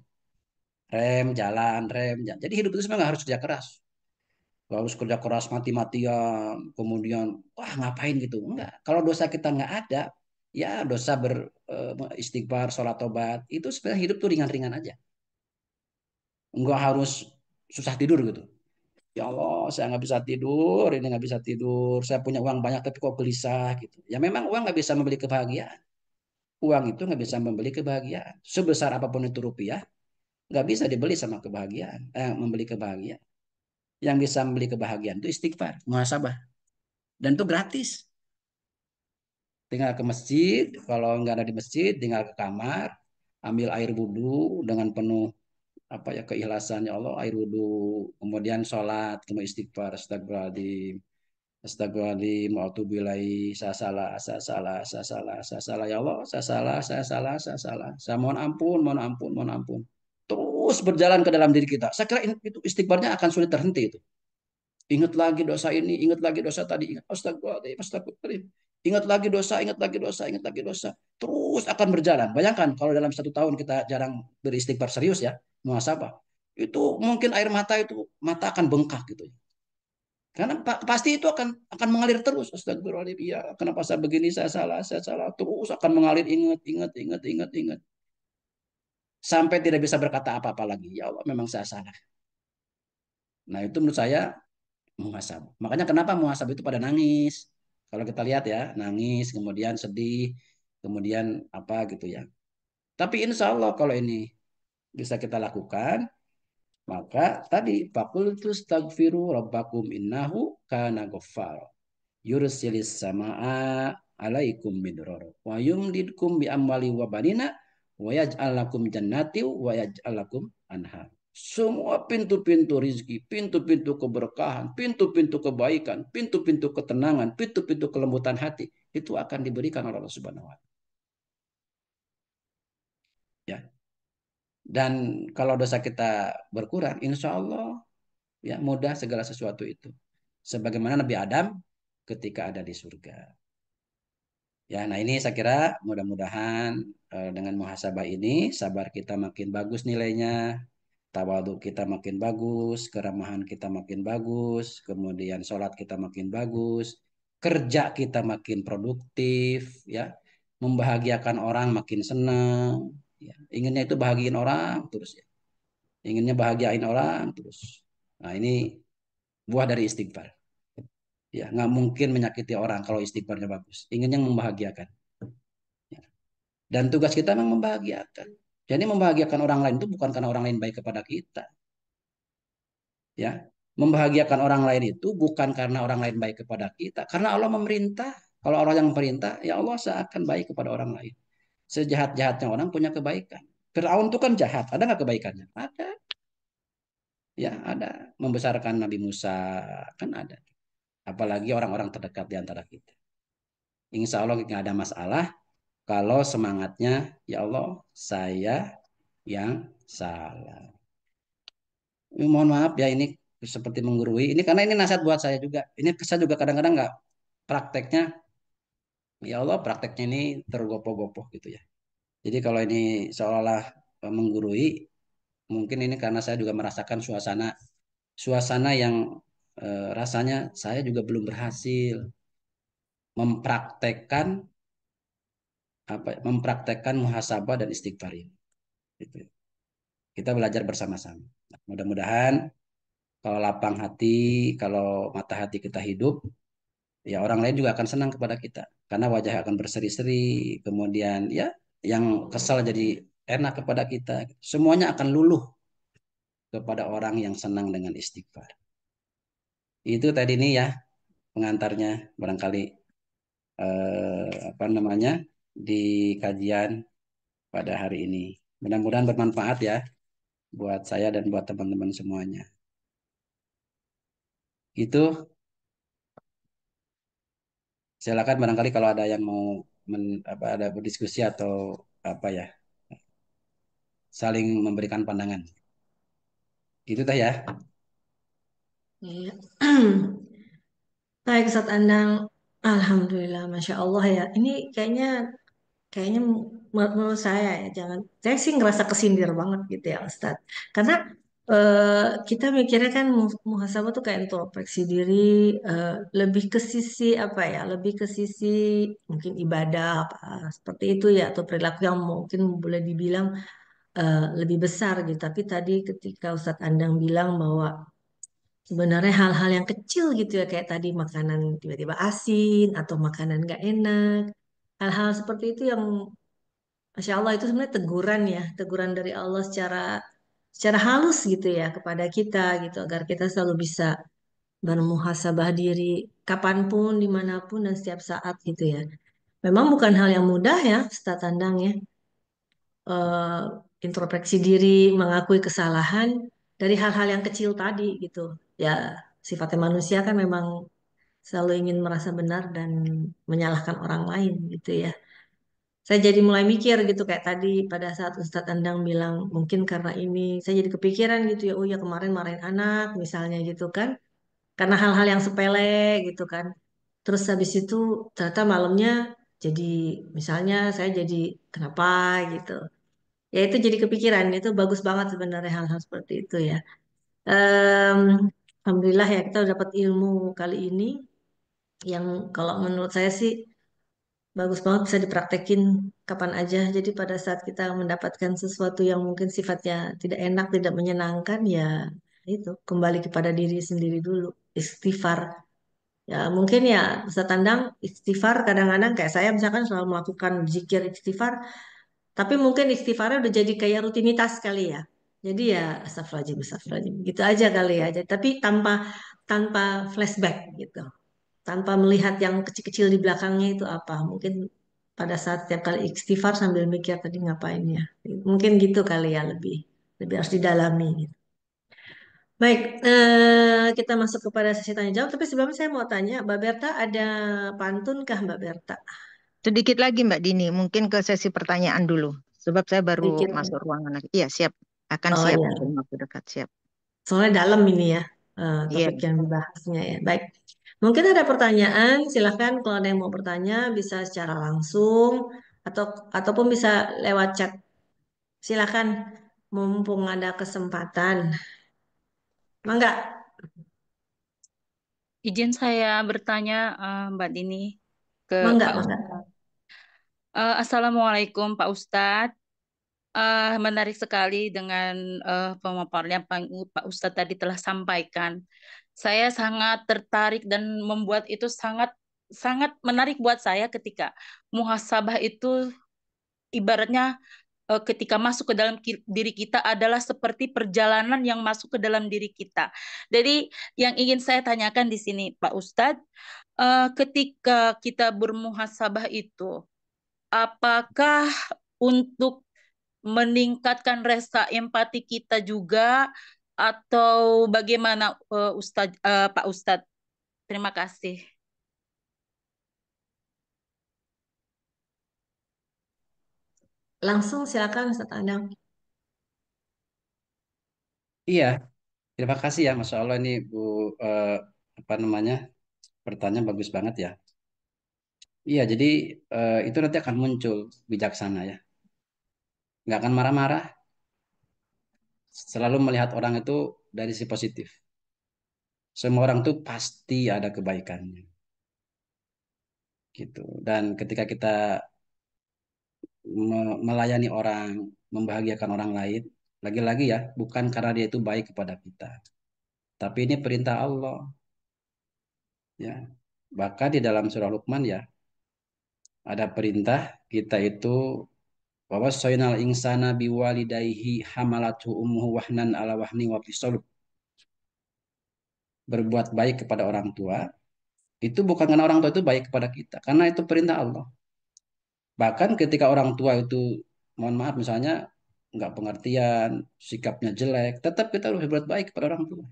Rem, jalan, rem. Jadi hidup itu sebenarnya nggak harus kerja keras. Nggak harus kerja keras mati-matian, kemudian, wah ngapain gitu. Enggak. Kalau dosa kita nggak ada, ya dosa beristighfar, sholat tobat, itu sebenarnya hidup tuh ringan-ringan aja. Nggak harus susah tidur gitu. Ya Allah, saya nggak bisa tidur, ini nggak bisa tidur. Saya punya uang banyak tapi kok gelisah gitu. Ya memang uang nggak bisa membeli kebahagiaan. Uang itu nggak bisa membeli kebahagiaan. Sebesar apapun itu rupiah, nggak bisa dibeli sama kebahagiaan. Membeli kebahagiaan. Yang bisa membeli kebahagiaan itu istighfar, muhasabah. Dan itu gratis. Tinggal ke masjid, kalau nggak ada di masjid, tinggal ke kamar, ambil air wudhu dengan penuh apa ya keikhlasan ya Allah, air wudhu, kemudian sholat, kemudian istighfar, astagfirullahaladzim, astagfirullahaladzim, wa'atubilai, saya salah ya Allah, saya salah, saya mohon ampun, mohon ampun, mohon ampun. Terus berjalan ke dalam diri kita. Saya kira itu istighfarnya akan sulit terhenti itu. Ingat lagi dosa ini, ingat lagi dosa tadi, ingat astagfirullahaladzim, astagfirullahaladzim. Ingat lagi dosa, ingat lagi dosa, ingat lagi dosa. Terus akan berjalan. Bayangkan kalau dalam 1 tahun kita jarang beristighfar serius ya, muhasabah. Itu mungkin air mata itu mata akan bengkak gitu. Karena pasti itu akan mengalir terus. Astagfirullahaladzim. Ya, kenapa saya begini? Saya salah, saya salah. Terus akan mengalir ingat, ingat, ingat, ingat, ingat. Sampai tidak bisa berkata apa-apa lagi. Ya Allah, memang saya salah. Nah, itu menurut saya muhasabah. Makanya kenapa muhasabah itu pada nangis. Kalau kita lihat ya, nangis, kemudian sedih, kemudian apa gitu ya. Tapi insya Allah kalau ini bisa kita lakukan, maka tadi fakultu stagfiru rabbakum innahu kana ghaffar. Yursilis samaa alaikum midrara wa yumdidkum bi amwali wa banina wa yaj'al lakum jannati wa yaj'al lakum anhar. Semua pintu-pintu rizki, pintu-pintu keberkahan, pintu-pintu kebaikan, pintu-pintu ketenangan, pintu-pintu kelembutan hati itu akan diberikan oleh Allah Subhanahu wa taala. Ya. Dan kalau dosa kita berkurang, insya Allah ya mudah segala sesuatu itu. Sebagaimana Nabi Adam ketika ada di surga. Ya, nah ini saya kira mudah-mudahan dengan muhasabah ini sabar kita makin bagus nilainya, tawadhu kita makin bagus, keramahan kita makin bagus, kemudian sholat kita makin bagus, kerja kita makin produktif, ya, membahagiakan orang makin senang, ya. Inginnya itu bahagiin orang terus ya, inginnya bahagiain orang terus. Nah ini buah dari istighfar. Ya, nggak mungkin menyakiti orang kalau istighfarnya bagus. Inginnya membahagiakan. Ya. Dan tugas kita memang membahagiakan. Jadi membahagiakan orang lain itu bukan karena orang lain baik kepada kita, ya. Membahagiakan orang lain itu bukan karena orang lain baik kepada kita, karena Allah memerintah. Kalau Allah yang memerintah, ya Allah seakan baik kepada orang lain. Sejahat-jahatnya orang punya kebaikan. Firaun itu kan jahat, ada nggak kebaikannya? Ada, ya ada. Membesarkan Nabi Musa kan ada. Apalagi orang-orang terdekat di antara kita. Insya Allah nggak ada masalah kalau semangatnya, ya Allah saya yang salah. Mohon maaf ya ini seperti menggurui. Ini karena ini nasihat buat saya juga. Ini saya juga kadang-kadang nggak prakteknya. Ya Allah prakteknya ini tergopoh-gopoh gitu ya. Jadi kalau ini seolah-olah menggurui, mungkin ini karena saya juga merasakan suasana suasana yang rasanya saya juga belum berhasil mempraktekkan mempraktekkan muhasabah dan istighfar ini. Gitu. kita belajar bersama-sama. Nah, mudah-mudahan kalau lapang hati, kalau mata hati kita hidup, ya orang lain juga akan senang kepada kita. Karena wajah akan berseri-seri, kemudian ya yang kesal jadi enak kepada kita. Semuanya akan luluh kepada orang yang senang dengan istighfar. Itu tadi nih ya pengantarnya barangkali apa namanya di kajian pada hari ini. Mudah-mudahan bermanfaat ya buat saya dan buat teman-teman semuanya. Itu silakan barangkali kalau ada yang mau ada berdiskusi atau apa ya saling memberikan pandangan. Itu teh ya. Iya. Baik, Ustadz Andang. Alhamdulillah, Masya Allah ya. Ini kayaknya menurut saya ya, saya sih ngerasa kesindir banget gitu ya Ustadz. Karena kita mikirnya kan muhasabah tuh kayak introspeksi diri, eh, lebih ke sisi apa ya, lebih ke sisi mungkin ibadah apa seperti itu ya, atau perilaku yang mungkin boleh dibilang lebih besar gitu. Tapi tadi ketika Ustadz Andang bilang bahwa sebenarnya hal-hal yang kecil gitu ya, kayak tadi makanan tiba-tiba asin atau makanan gak enak. Hal-hal seperti itu yang Masya Allah itu sebenarnya teguran ya, teguran dari Allah secara halus gitu ya kepada kita gitu, agar kita selalu bisa bermuhasabah diri kapanpun, dimanapun dan setiap saat gitu ya. Memang bukan hal yang mudah ya, Ustaz Tandang ya, eh, introspeksi diri, mengakui kesalahan dari hal-hal yang kecil tadi gitu. Ya, sifatnya manusia kan memang selalu ingin merasa benar dan menyalahkan orang lain gitu ya. Saya jadi mulai mikir gitu kayak tadi pada saat Ustadz Andang bilang mungkin karena ini saya jadi kepikiran gitu ya, oh ya kemarin marahin anak misalnya gitu kan, karena hal-hal yang sepele gitu kan. Terus habis itu ternyata malamnya jadi misalnya saya jadi kenapa gitu. Ya itu jadi kepikiran, itu bagus banget sebenarnya hal-hal seperti itu ya. Em, Alhamdulillah ya kita udah dapat ilmu kali ini yang kalau menurut saya sih bagus banget bisa dipraktekin kapan aja. Jadi pada saat kita mendapatkan sesuatu yang mungkin sifatnya tidak enak, tidak menyenangkan, ya itu kembali kepada diri sendiri dulu. Istighfar. Ya mungkin ya bisa tandang istighfar kadang-kadang kayak saya misalkan selalu melakukan zikir istighfar, tapi mungkin istighfarnya udah jadi kayak rutinitas kali ya. Jadi ya astagfirullahaladzim, astagfirullahaladzim. Gitu aja kali ya. Tapi tanpa tanpa flashback gitu, tanpa melihat yang kecil-kecil di belakangnya itu apa. Mungkin pada saat setiap kali istighfar sambil mikir tadi ngapain ya. Mungkin gitu kali ya, lebih lebih harus didalami gitu. Baik, kita masuk kepada sesi tanya jawab. Tapi sebelumnya saya mau tanya, Mbak Berta ada pantun kah Mbak Berta? Sedikit lagi Mbak Dini, mungkin ke sesi pertanyaan dulu. Sebab saya baru Sedikit. masuk ruangan lagi. Iya, siap. Akan Oh siap ya, dalam waktu dekat, siap. soalnya dalam ini ya Iya. topik yang dibahasnya ya. Baik, mungkin ada pertanyaan. Silahkan kalau ada yang mau bertanya bisa secara langsung atau ataupun bisa lewat chat. Silakan, mumpung ada kesempatan. Mangga, Izin saya bertanya, Mbak Dini, ke mangga, Pak mangga. Ustadz. Assalamualaikum Pak Ustadz. Menarik sekali dengan pemaparan yang Pak Ustadz tadi telah sampaikan. Saya sangat tertarik dan membuat itu sangat sangat menarik buat saya ketika muhasabah itu ibaratnya ketika masuk ke dalam diri kita adalah seperti perjalanan yang masuk ke dalam diri kita. Jadi yang ingin saya tanyakan di sini Pak Ustadz, ketika kita bermuhasabah itu, apakah untuk meningkatkan rasa empati kita juga atau bagaimana Pak Ustadz? Terima kasih. Langsung silakan Ustaz Anang. Iya, terima kasih ya, Masya Allah ini Bu eh, apa namanya pertanyaan bagus banget ya. Iya, jadi itu nanti akan muncul bijaksana ya, nggak akan marah-marah, selalu melihat orang itu dari sisi positif. Semua orang tuh pasti ada kebaikannya, gitu. Dan ketika kita melayani orang, membahagiakan orang lain, Lagi-lagi ya, bukan karena dia itu baik kepada kita, tapi ini perintah Allah ya. Bahkan di dalam surah Luqman ya, ada perintah kita itu bahwa soinal insana biwalidayhi hamalatu ummuhu wahnan ala wahni wa fisaluh. Berbuat baik kepada orang tua itu bukan karena orang tua itu baik kepada kita, karena itu perintah Allah. Bahkan ketika orang tua itu, mohon maaf misalnya nggak pengertian, sikapnya jelek, tetap kita harus berbuat baik kepada orang tua.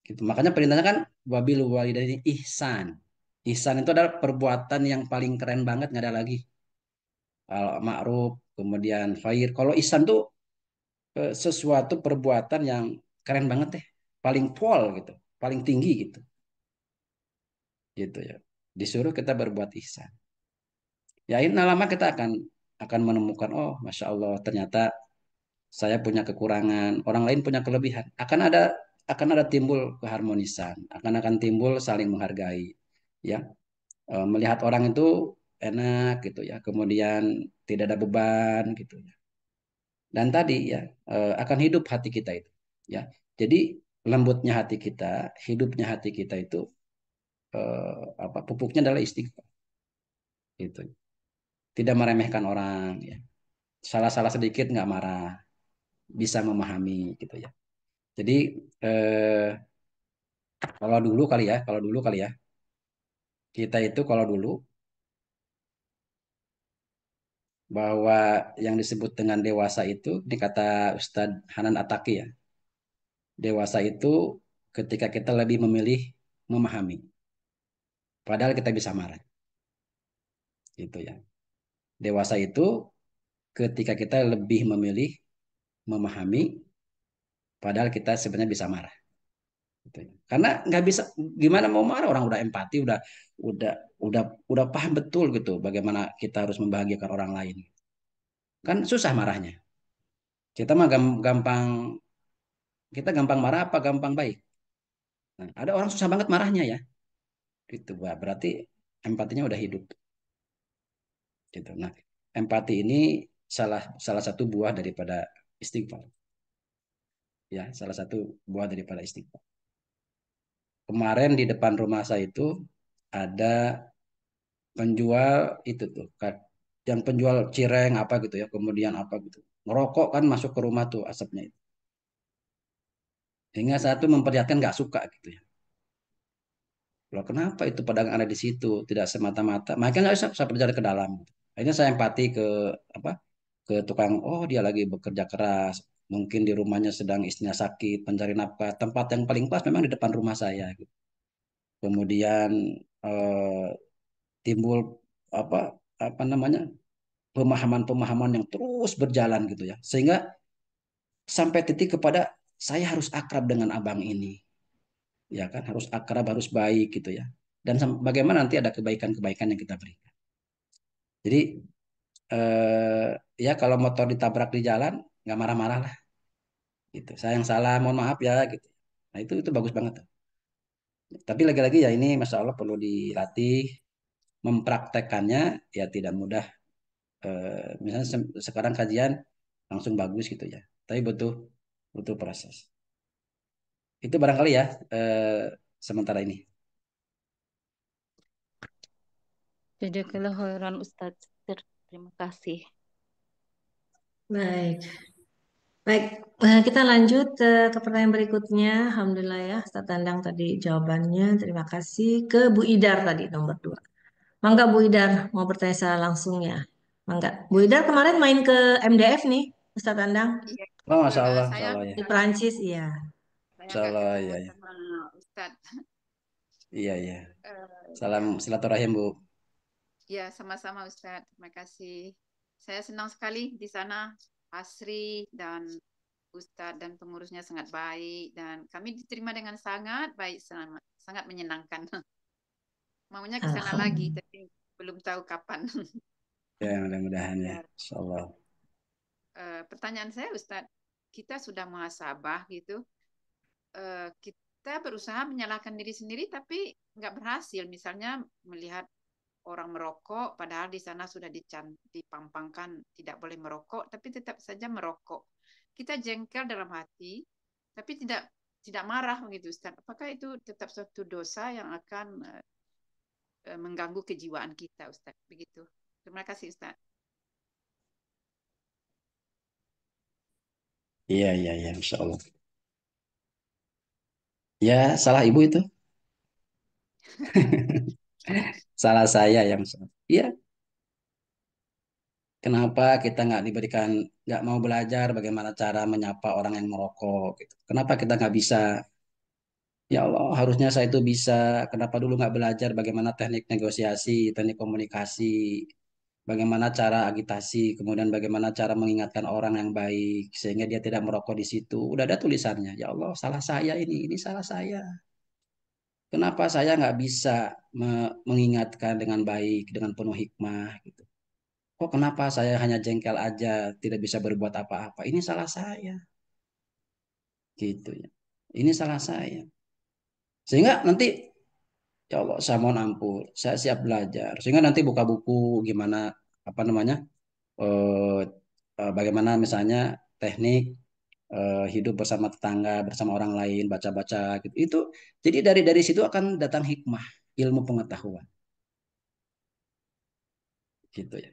Gitu. Makanya perintahnya kan wabil walidaini ihsan. Ihsan itu adalah perbuatan yang paling keren banget, nggak ada lagi. Kalau ma'ruf, kemudian khair. Kalau ihsan tuh sesuatu perbuatan yang keren banget deh, paling pol gitu, paling tinggi gitu, gitu ya. Disuruh kita berbuat ihsan. Ya ini lama kita akan menemukan, oh masya Allah ternyata saya punya kekurangan, orang lain punya kelebihan. Akan ada timbul keharmonisan, akan timbul saling menghargai, ya. Melihat orang itu enak gitu ya, kemudian tidak ada beban gitu ya. Dan tadi ya akan hidup hati kita itu, ya. Jadi lembutnya hati kita, hidupnya hati kita itu pupuknya adalah istighfar, gitu. Tidak meremehkan orang, ya. Salah-salah sedikit nggak marah, bisa memahami gitu ya. Jadi eh, kalau dulu kali ya, kita itu kalau dulu bahwa yang disebut dengan dewasa itu, ini kata Ustadz Hanan Ataki ya, dewasa itu ketika kita lebih memilih memahami, padahal kita bisa marah, gitu ya. Dewasa itu ketika kita lebih memilih memahami, padahal kita sebenarnya bisa marah, gitu ya. Karena nggak bisa, gimana mau marah, orang udah empati, udah udah udah paham betul gitu bagaimana kita harus membahagiakan orang lain. Kan susah marahnya. Kita mah gampang, kita gampang marah apa gampang baik. Nah, ada orang susah banget marahnya ya. Gitu. Wah, berarti empatinya udah hidup. Gitu. Nah, empati ini salah salah satu buah daripada istighfar. Ya, salah satu buah daripada istighfar. Kemarin di depan rumah saya itu ada penjual itu tuh, yang penjual cireng apa gitu ya, kemudian apa gitu. Ngerokok kan masuk ke rumah tuh asapnya itu. Hingga satu memperlihatkan nggak suka gitu ya. Loh, kenapa itu pedagang ada di situ? Tidak semata-mata. Mereka nggak usah berjalan ke dalam. Akhirnya saya empati ke apa? Ke tukang. Oh, dia lagi bekerja keras. Mungkin di rumahnya sedang istrinya sakit, mencari nafkah. Tempat yang paling pas memang di depan rumah saya. Gitu. Kemudian eh, timbul apa apa namanya pemahaman-pemahaman yang terus berjalan gitu ya. Sehingga sampai titik kepada saya harus akrab dengan abang ini, ya kan? Harus akrab, harus baik gitu ya. Dan bagaimana nanti ada kebaikan-kebaikan yang kita berikan. Jadi eh, ya kalau motor ditabrak di jalan nggak marah-marah lah gitu. Saya yang salah, mohon maaf ya gitu. Nah itu bagus banget tuh. Tapi lagi-lagi ya ini masya Allah perlu dilatih, mempraktekannya ya tidak mudah. Misalnya sekarang kajian langsung bagus gitu ya. Tapi butuh butuh proses. Itu barangkali ya sementara ini. Jazakallah khairan Ustadz. Terima kasih. Baik, baik. Kita lanjut ke pertanyaan berikutnya. Alhamdulillah ya, Ustaz Tandang tadi jawabannya. Terima kasih ke Bu Idar tadi nomor 2. Mangga Bu Idar mau bertanya secara langsung ya. Mangga. Bu Ya, Idar kemarin main ke MDF nih, Ustaz Tandang iya Oh, betul. Masya Saya Allah ya. di Perancis, iya. saya Masya nggak Allah ketemu ya, ya. sama Ustadz. Iya, iya. Salam Ya, silaturahim Bu. ya sama-sama Ustadz. Terima kasih. Saya senang sekali di sana. Asri dan Ustadz dan pengurusnya sangat baik dan kami diterima dengan sangat baik, sangat, sangat menyenangkan. Maunya ke sana lagi, Alhamdulillah. tapi belum tahu kapan. Ya, mudah-mudahan ya. Ya, Insya Allah. pertanyaan saya Ustadz, kita sudah muhasabah gitu. Kita berusaha menyalahkan diri sendiri tapi nggak berhasil. Misalnya melihat orang merokok, padahal di sana sudah dipampangkan tidak boleh merokok, tapi tetap saja merokok. Kita jengkel dalam hati, tapi tidak marah begitu, Ustaz. Apakah itu tetap suatu dosa yang akan mengganggu kejiwaan kita, Ustaz? Begitu. Terima kasih, Ustaz. Iya, iya, iya, Insya Allah. Ya, salah ibu itu. Salah saya yang salah. Iya, kenapa kita nggak mau belajar bagaimana cara menyapa orang yang merokok gitu. Kenapa kita nggak bisa? Ya Allah, harusnya saya itu bisa. Kenapa dulu nggak belajar bagaimana teknik negosiasi, teknik komunikasi, bagaimana cara agitasi, kemudian bagaimana cara mengingatkan orang yang baik sehingga dia tidak merokok di situ. Udah ada tulisannya. Ya Allah, salah saya ini salah saya. Kenapa saya nggak bisa mengingatkan dengan baik, dengan penuh hikmah gitu. Kok kenapa saya hanya jengkel aja, tidak bisa berbuat apa-apa? Ini salah saya, gitu ya. Ini salah saya. Sehingga nanti, ya Allah, saya mohon ampun, saya siap belajar. Sehingga nanti buka buku gimana, apa namanya, eh, bagaimana misalnya teknik hidup bersama tetangga, bersama orang lain, baca-baca gitu. Itu, jadi dari situ akan datang hikmah, ilmu pengetahuan, gitu ya.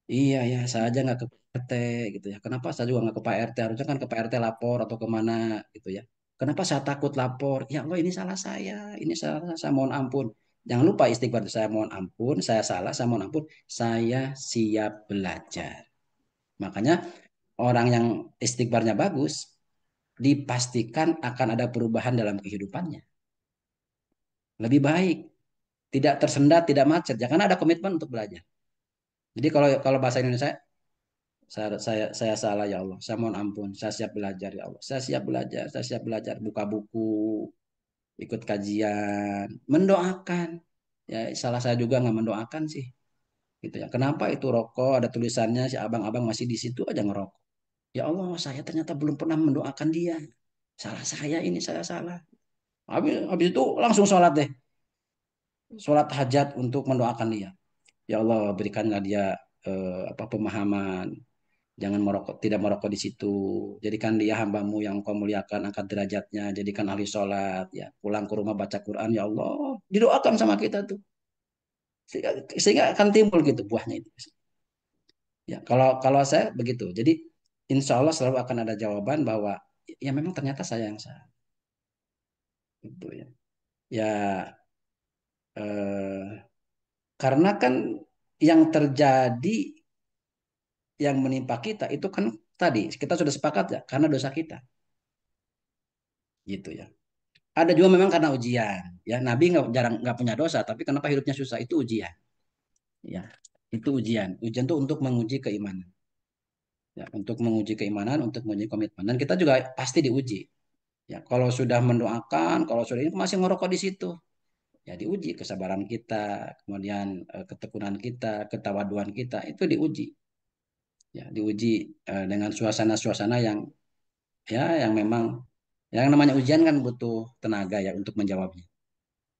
Iya ya, saya aja nggak ke PRT gitu ya. Kenapa saya juga nggak ke Pak RT? Harusnya kan ke Pak RT lapor atau kemana gitu ya. Kenapa saya takut lapor? Ya Allah, ini salah saya, ini salah saya mohon ampun. Jangan lupa istighfar, saya mohon ampun, saya salah, saya mohon ampun, saya siap belajar. Makanya orang yang istighfarnya bagus, dipastikan akan ada perubahan dalam kehidupannya. Lebih baik, tidak tersendat, tidak macet. Jangan ada komitmen untuk belajar. Jadi kalau kalau bahasa Indonesia, saya salah ya Allah. Saya mohon ampun. Saya siap belajar ya Allah. Saya siap belajar. Saya siap belajar. Buka buku, ikut kajian, mendoakan. Ya salah saya juga nggak mendoakan sih. Gitu ya. Kenapa itu rokok ada tulisannya si abang-abang masih di situ aja ngerokok. Ya Allah, saya ternyata belum pernah mendoakan dia. Salah saya ini saya salah. Habis itu langsung sholat deh. Sholat hajat untuk mendoakan dia. Ya Allah, berikanlah dia apa pemahaman. Jangan merokok, tidak merokok di situ. Jadikan dia hambamu yang kau muliakan, angkat derajatnya. Jadikan ahli sholat. Ya, pulang ke rumah baca Quran. Ya Allah, didoakan sama kita tuh. Sehingga akan timbul gitu buahnya itu. Ya, kalau kalau saya begitu. Jadi insya Allah selalu akan ada jawaban bahwa ya memang ternyata saya yang salah. Gitu ya. Ya eh, karena kan yang terjadi yang menimpa kita itu kan tadi kita sudah sepakat ya karena dosa kita. Gitu ya. Ada juga memang karena ujian. Ya, Nabi nggak punya dosa, tapi kenapa hidupnya susah itu ujian. Ya, itu ujian. Ujian itu untuk menguji keimanan. Ya, untuk menguji keimanan, untuk menguji komitmen. Dan kita juga pasti diuji. Ya, kalau sudah mendoakan, kalau sudah ini masih ngerokok di situ, ya diuji kesabaran kita, kemudian ketekunan kita, ketawaduan kita itu diuji. Ya, diuji dengan suasana-suasana yang ya yang memang yang namanya ujian kan butuh tenaga ya untuk menjawabnya.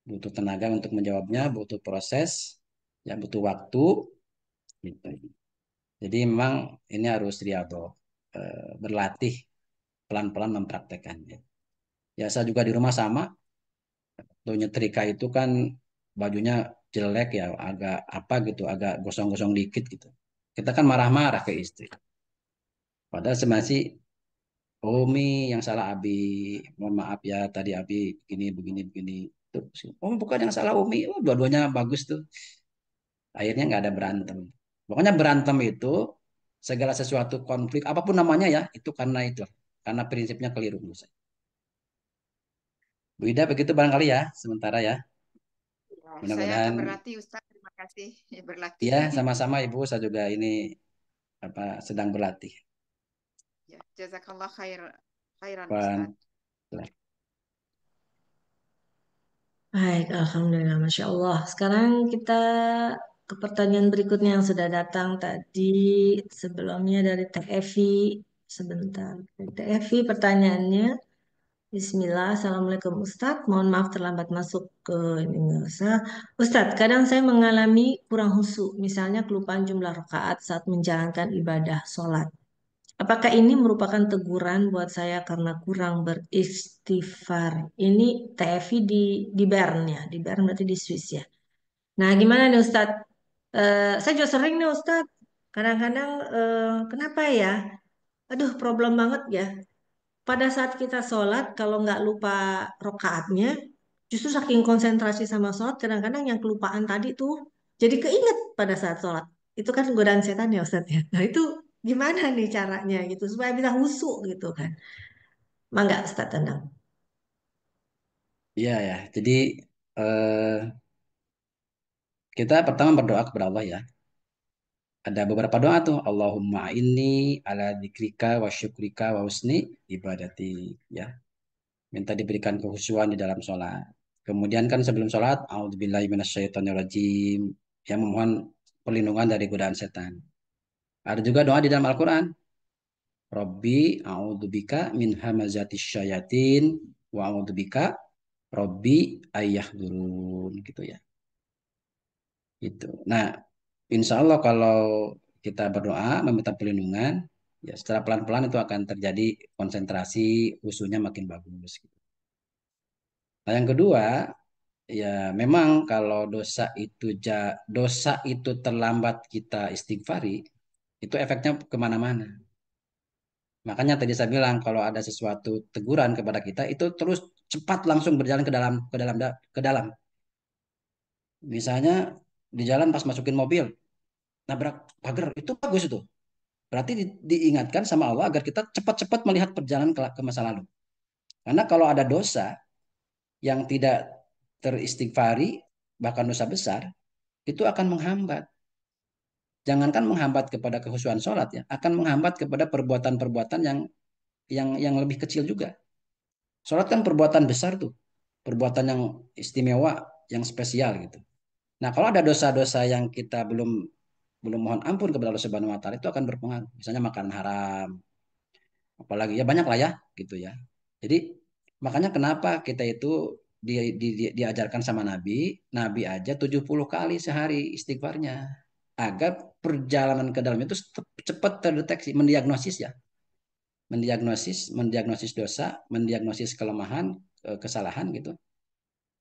Butuh tenaga untuk menjawabnya, butuh proses, ya butuh waktu, gitu. Jadi memang ini harus riado, berlatih pelan-pelan mempraktekannya. Ya saya juga di rumah sama, tuh nyetrika itu kan bajunya jelek ya, agak apa gitu, agak gosong-gosong dikit gitu. Kita kan marah-marah ke istri. Padahal sebenarnya Umi yang salah Abi, mohon maaf ya tadi Abi begini begini begini. Terus, oh bukan yang salah Umi, oh, dua-duanya bagus tuh. Akhirnya nggak ada berantem. Pokoknya berantem itu segala sesuatu konflik apapun namanya ya karena prinsipnya keliru menurut saya. Bu Ida begitu barangkali ya sementara ya. Ya, saya akan Mudah-mudahan berlatih, Ustaz. Terima kasih. Ya, berlatih. ya sama-sama Ibu saya juga ini apa sedang berlatih. Ya, jazakallah khairan, Ustaz. Wan- Baik, Alhamdulillah, Masya Allah. Sekarang kita ke pertanyaan berikutnya yang sudah datang tadi sebelumnya dari Teh Evi. Sebentar, Teh Evi pertanyaannya. Bismillah, Assalamualaikum Ustadz. Mohon maaf terlambat masuk ke ini Ustadz. Ustadz, kadang saya mengalami kurang khusyuk, misalnya kelupaan jumlah rakaat saat menjalankan ibadah sholat. Apakah ini merupakan teguran buat saya karena kurang beristighfar? Ini TFI di Bern ya, di Bern berarti di Swiss ya. Nah, gimana nih Ustadz? Saya juga sering nih Ustadz. Kadang-kadang kenapa ya? Aduh, problem banget ya. Pada saat kita sholat, kalau nggak lupa rokaatnya, justru saking konsentrasi sama sholat, kadang-kadang yang kelupaan tadi tuh jadi keinget pada saat sholat. Itu kan godaan setan ya Ustadz ya. Nah itu gimana nih caranya gitu, supaya bisa husu gitu kan. Mangga Ustadz Tendang. Iya ya. Jadi eh, kita pertama berdoa kepada Allah ya. Ada beberapa doa tuh. Allahumma inni ala dzikrika wa syukrika wa husni ibadati. Ya. Minta diberikan kehusuan di dalam sholat. Kemudian kan sebelum sholat, a'udzubillahi minasyaitonirrajim. Ya memohon perlindungan dari godaan setan. Ada juga doa di dalam Al-Quran. Rabbi a'udzubika min hamazatis syayatin wa a'udzubika Rabbi ayyahdurun gitu ya. Gitu. Nah, insya Allah kalau kita berdoa meminta perlindungan, ya secara pelan-pelan itu akan terjadi konsentrasi, usulnya makin bagus. Gitu. Nah, yang kedua, ya memang kalau dosa itu terlambat kita istighfari, itu efeknya kemana-mana. Makanya tadi saya bilang kalau ada sesuatu teguran kepada kita itu terus cepat langsung berjalan ke dalam. Misalnya di jalan pas masukin mobil nabrak pagar itu bagus itu. Berarti diingatkan sama Allah agar kita cepat-cepat melihat perjalanan ke masa lalu. Karena kalau ada dosa yang tidak teristighfari bahkan dosa besar itu akan menghambat. Jangankan menghambat kepada kehusuan sholat ya, akan menghambat kepada perbuatan-perbuatan yang lebih kecil juga. Sholat kan perbuatan besar tuh, perbuatan yang istimewa, yang spesial gitu. Nah, kalau ada dosa-dosa yang kita belum belum mohon ampun kepada Allah Subhanahu wa taala itu akan berpengaruh. Misalnya makan haram, apalagi ya banyak lah ya gitu ya. Jadi makanya kenapa kita itu diajarkan sama Nabi, Nabi aja 70 kali sehari istighfarnya agar perjalanan ke dalam itu cepat terdeteksi, mendiagnosis ya, mendiagnosis dosa, mendiagnosis kelemahan, kesalahan gitu.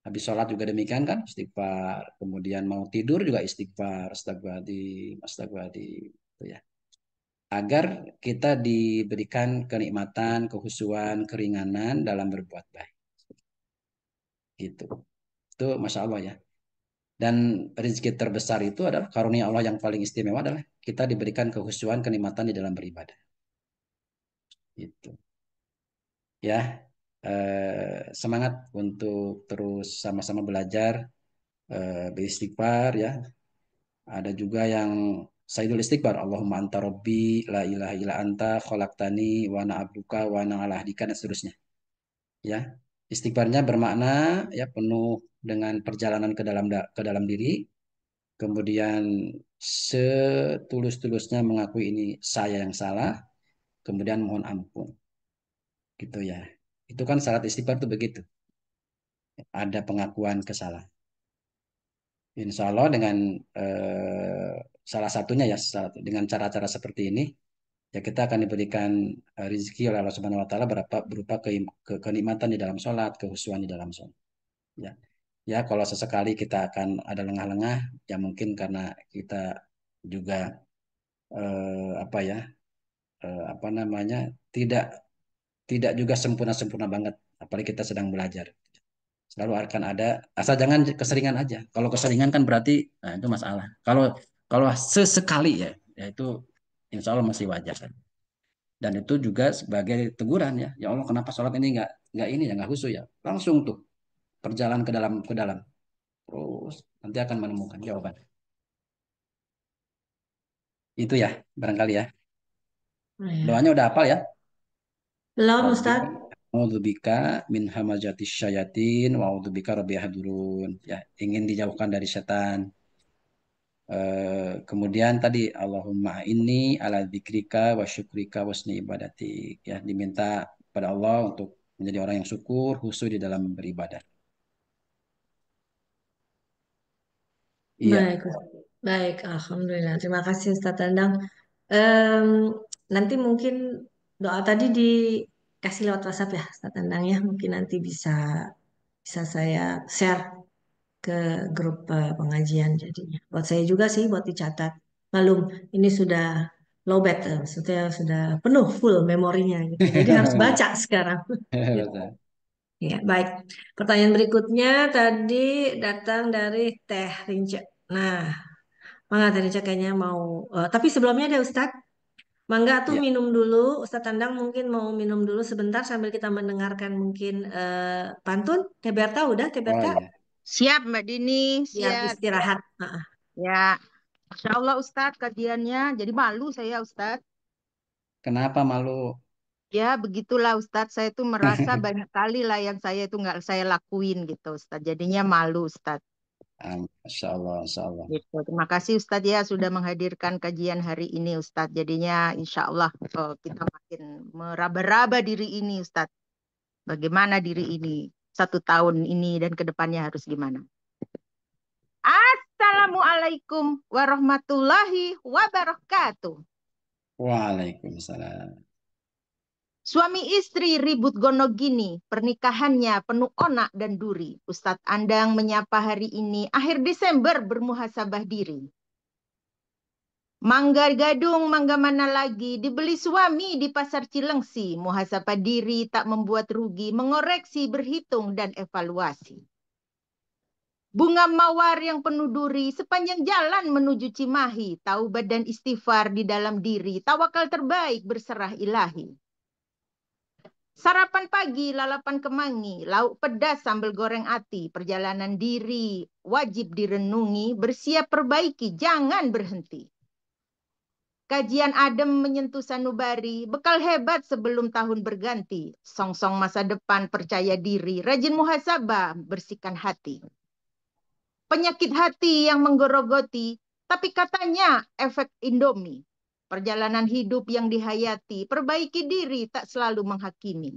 Habis sholat juga demikian kan, istighfar. Kemudian mau tidur juga istighfar, astagfirullahaladzim, astagfirullahaladzim. Gitu ya. Agar kita diberikan kenikmatan, kehusuan, keringanan dalam berbuat baik. Gitu. Itu Masya Allah ya. Dan rezeki terbesar itu adalah karunia Allah yang paling istimewa adalah kita diberikan kehusuan, kenikmatan di dalam beribadah. Gitu. Ya, semangat untuk terus sama-sama belajar, beristighfar ya. Ada juga yang Sayyidul Istighfar, Allahumma anta rabbi, la ilaha illa anta, khalaqtani, wa ana abduka, wa ana ala ahdika, dan seterusnya. Ya, istighfarnya bermakna ya penuh dengan perjalanan ke dalam diri, kemudian setulus-tulusnya mengakui ini saya yang salah, kemudian mohon ampun. Gitu ya. Itu kan syarat istighfar itu begitu. Ada pengakuan kesalahan. Insya Allah dengan salah satunya ya dengan cara-cara seperti ini ya kita akan diberikan rezeki oleh Allah Subhanahu wa taala berupa kenikmatan di dalam sholat, kehusuan di dalam sholat. Ya. Ya, kalau sesekali kita akan ada lengah-lengah ya mungkin karena kita juga apa ya apa namanya tidak tidak juga sempurna-sempurna banget apalagi kita sedang belajar. Selalu akan ada asal jangan keseringan aja. Kalau keseringan kan berarti nah itu masalah. Kalau kalau sesekali ya, ya itu insya Allah masih wajar. Dan itu juga sebagai teguran ya. Ya Allah kenapa sholat ini nggak ini ya nggak khusyuk ya. Langsung tuh perjalanan ke dalam. Terus nanti akan menemukan jawaban. Itu ya barangkali ya. Oh, ya. Doanya udah hafal ya. Belum Robbi Ustadz. a'udzubika min hamazatis syayatin wa a'udzubika rabbi yahdurun. Ya, ingin dijauhkan dari setan. Kemudian tadi Allahumma inni ala dzikrika wa syukrika wa husni ibadati ya diminta pada Allah untuk menjadi orang yang syukur, khusyuk di dalam beribadah. Iya, Baik, baik, Alhamdulillah. Terima kasih Ustaz Dandang. Em, Nanti mungkin doa tadi dikasih lewat WhatsApp ya, Ustaz Dandang ya. Mungkin nanti bisa bisa saya share ke grup pengajian jadinya. Buat saya juga sih, buat dicatat. Malum, ini sudah lowbat, maksudnya sudah penuh full memorinya gitu. Jadi harus baca sekarang. Gitu. betul. Ya, baik. Pertanyaan berikutnya tadi datang dari Teh Rince. Nah, Mangga Teh Rince kayaknya mau, tapi sebelumnya ada Ustadz. Mangga tuh Iya, minum dulu. Ustadz Tandang mungkin mau minum dulu sebentar sambil kita mendengarkan mungkin pantun. Teh Berta udah, Teh oh Berta? iya. Siap Mbak Dini, Biar siap. istirahat. Nah, Ya, Masya Allah Ustadz kajiannya. Jadi malu saya Ustadz. Kenapa malu? Ya begitulah Ustadz, saya tuh merasa banyak kali lah yang saya itu nggak saya lakuin gitu Ustadz. Jadinya malu Ustadz. Masya Allah, Masya Allah. Gitu. Terima kasih Ustadz ya sudah menghadirkan kajian hari ini Ustadz. Jadinya insya Allah kita makin meraba-raba diri ini Ustadz. Bagaimana diri ini 1 tahun ini dan kedepannya harus gimana? Assalamualaikum warahmatullahi wabarakatuh. Waalaikumsalam. Suami istri ribut gono gini, pernikahannya penuh onak dan duri. Ustadz Andang menyapa hari ini, akhir Desember bermuhasabah diri. Mangga gadung, mangga mana lagi, dibeli suami di pasar Cilengsi. Muhasabah diri tak membuat rugi, mengoreksi, berhitung, dan evaluasi. Bunga mawar yang penuh duri, sepanjang jalan menuju Cimahi. Taubat dan istighfar di dalam diri, tawakal terbaik berserah ilahi. Sarapan pagi, lalapan kemangi, lauk pedas, sambal goreng ati, perjalanan diri, wajib direnungi, bersiap perbaiki, jangan berhenti. Kajian adem menyentuh sanubari, bekal hebat sebelum tahun berganti. Song-song masa depan, percaya diri, rajin muhasabah, bersihkan hati. Penyakit hati yang menggerogoti, tapi katanya efek Indomie. Perjalanan hidup yang dihayati, perbaiki diri, tak selalu menghakimi.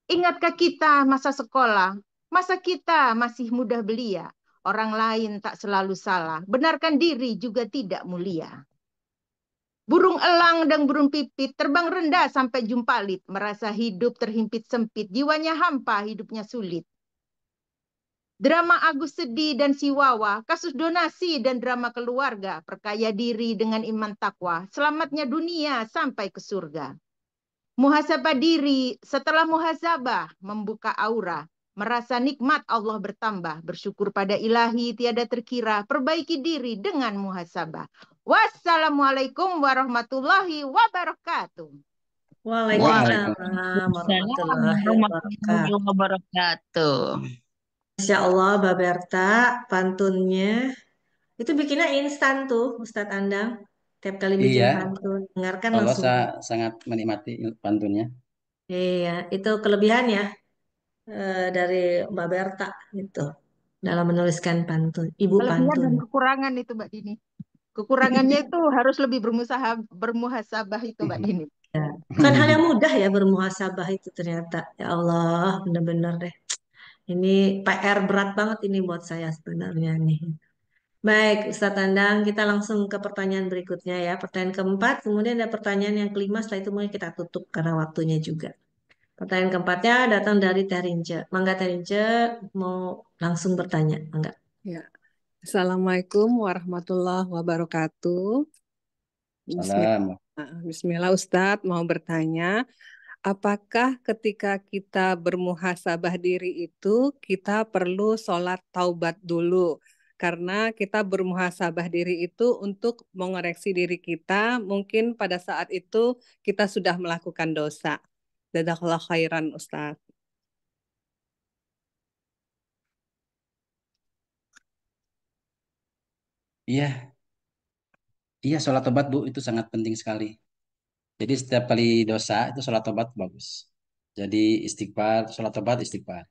Ingatkah kita masa sekolah, masa kita masih mudah belia, orang lain tak selalu salah, benarkan diri juga tidak mulia. Burung elang dan burung pipit terbang rendah sampai jumpalit, merasa hidup terhimpit sempit, jiwanya hampa, hidupnya sulit. Drama Agus Sedih dan Siwawa, kasus donasi dan drama keluarga, perkaya diri dengan iman takwa, selamatnya dunia sampai ke surga. Muhasabah diri, setelah muhasabah, membuka aura, merasa nikmat Allah bertambah, bersyukur pada ilahi tiada terkira, perbaiki diri dengan muhasabah. Wassalamualaikum warahmatullahi wabarakatuh. Waalaikumsalam Waalaikumsalam warahmatullahi warahmatullahi wabarakatuh. wabarakatuh. Masya Allah, Mbak Berta, pantunnya itu bikinnya instan tuh, Ustadz Andang. Tiap kali bikin Iya, pantun, dengarkan Allah langsung. sangat menikmati pantunnya. Iya, itu kelebihan ya dari Mbak Berta gitu dalam menuliskan pantun, ibu Kelebihan pantun. dan kekurangan itu Mbak Dini. Kekurangannya itu harus lebih bermuhasabah itu Mbak Dini. Ya. Bukan hal yang mudah ya bermuhasabah itu ternyata. Ya Allah, bener-bener deh. Ini PR berat banget ini buat saya sebenarnya nih. Baik, Ustadz Tandang, kita langsung ke pertanyaan berikutnya ya. Pertanyaan keempat, kemudian ada pertanyaan yang kelima, setelah itu mungkin kita tutup karena waktunya juga. Pertanyaan keempatnya datang dari Terince. Mangga Terince mau langsung bertanya, Mangga. Ya. Assalamualaikum warahmatullahi wabarakatuh. Bismillah, Salam. Bismillah Ustadz mau bertanya, apakah ketika kita bermuhasabah diri itu kita perlu sholat taubat dulu? Karena kita bermuhasabah diri itu untuk mengoreksi diri kita, mungkin pada saat itu kita sudah melakukan dosa. Jazakallah khairan Ustadz. Iya, iya sholat tobat Bu itu sangat penting sekali. Jadi setiap kali dosa itu sholat tobat bagus. Jadi istighfar, sholat tobat istighfar.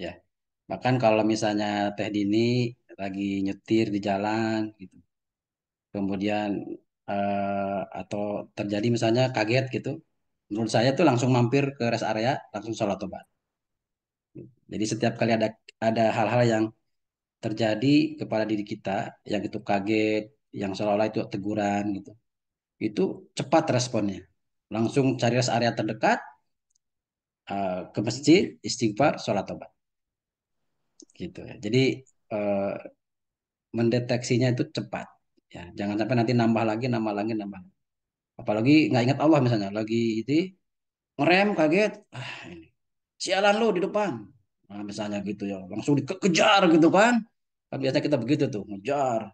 Ya, bahkan kalau misalnya Teh Dini lagi nyetir di jalan gitu, kemudian atau terjadi misalnya kaget gitu, menurut saya tuh langsung mampir ke rest area, langsung sholat tobat. Jadi setiap kali ada hal-hal yang terjadi kepada diri kita, yang itu kaget, yang seolah-olah itu teguran gitu, itu cepat responnya. Langsung cari rest area terdekat, ke masjid, istighfar, sholat tobat. Gitu ya. Jadi eh, mendeteksinya itu cepat. Ya, jangan sampai nanti nambah lagi, nambah lagi, nambah. Apalagi nggak ingat Allah misalnya, lagi itu ngerem kaget, ini sialan lu di depan. Nah, misalnya gitu ya, langsung dikejar gitu kan. Kan biasanya kita begitu tuh, ngejar.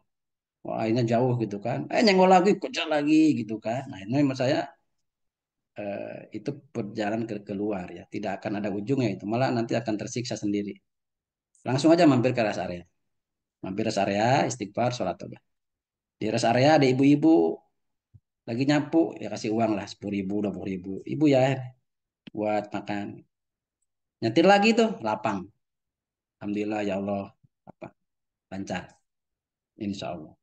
Wah, ini jauh gitu kan. Nyenggol lagi, kejar lagi gitu kan. Nah, ini menurut saya itu perjalanan keluar ya. Tidak akan ada ujungnya itu. Malah nanti akan tersiksa sendiri. Langsung aja mampir ke rest area. Mampir rest area, istighfar, sholat tobat. Di rest area ada ibu-ibu lagi nyapu, ya kasih uang lah 10.000, 20.000. Ibu ya buat makan. Nyetir lagi tuh, lapang. Alhamdulillah ya Allah, apa lancar. Insya Allah.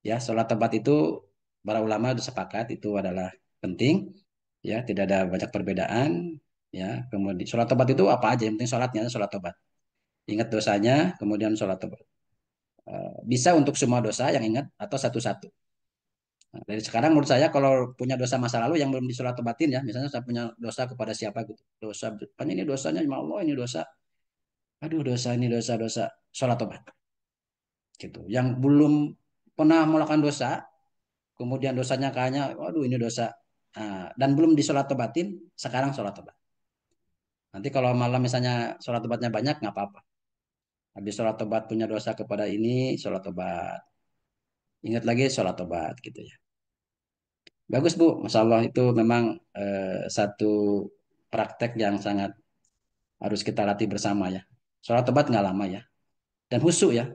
Ya, sholat tobat itu para ulama sudah sepakat itu adalah penting. Ya, tidak ada banyak perbedaan. Ya, kemudian sholat tobat itu apa aja? Yang penting sholatnya sholat tobat. Ingat dosanya, kemudian sholat tobat. Bisa untuk semua dosa yang ingat atau satu-satu. Nah, dari sekarang menurut saya kalau punya dosa masa lalu yang belum disolat tobatin ya, misalnya saya punya dosa kepada siapa gitu, dosa kan ini dosanya ya Allah ini dosa, aduh dosa ini dosa sholat tobat gitu. Yang belum pernah melakukan dosa, kemudian dosanya kayaknya, waduh ini dosa, dan belum disolat tobatin, sekarang sholat tobat. Nanti kalau malam misalnya sholat tobatnya banyak nggak apa-apa. Habis sholat tobat punya dosa kepada ini, sholat tobat. Ingat lagi sholat tobat gitu ya. Bagus Bu, Masya Allah itu memang satu praktek yang sangat harus kita latih bersama ya. Sholat tobat nggak lama ya. Dan husu ya,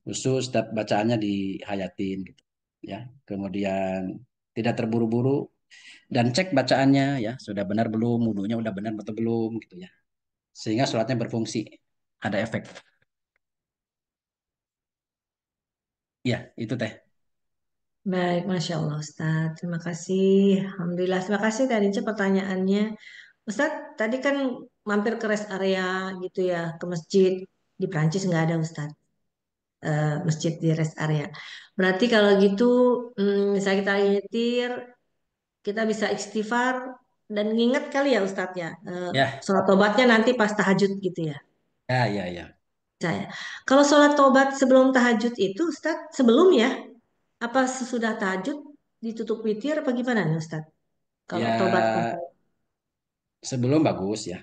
husu setiap bacaannya dihayatin gitu ya. Kemudian tidak terburu-buru dan cek bacaannya ya, sudah benar belum, wudunya udah benar atau belum gitu ya. Sehingga sholatnya berfungsi, ada efek. Ya, itu teh. Baik, Masya Allah Ustadz. Terima kasih. Alhamdulillah. Terima kasih Kak Dince pertanyaannya. Ustadz, tadi kan mampir ke rest area gitu ya, ke masjid. Di Prancis nggak ada Ustadz, masjid di rest area. Berarti kalau gitu, misalnya kita lagi nyetir, kita bisa istighfar dan nginget kali ya Ustadz ya, Ya, sholat tobatnya nanti pas tahajud gitu ya. ya, ya, ya. Saya. Kalau sholat tobat sebelum tahajud itu Ustadz, sebelum ya, apa sesudah tahajud ditutup witir apa gimana nih Ustadz? Kalau tobat Ya, sebelum bagus ya.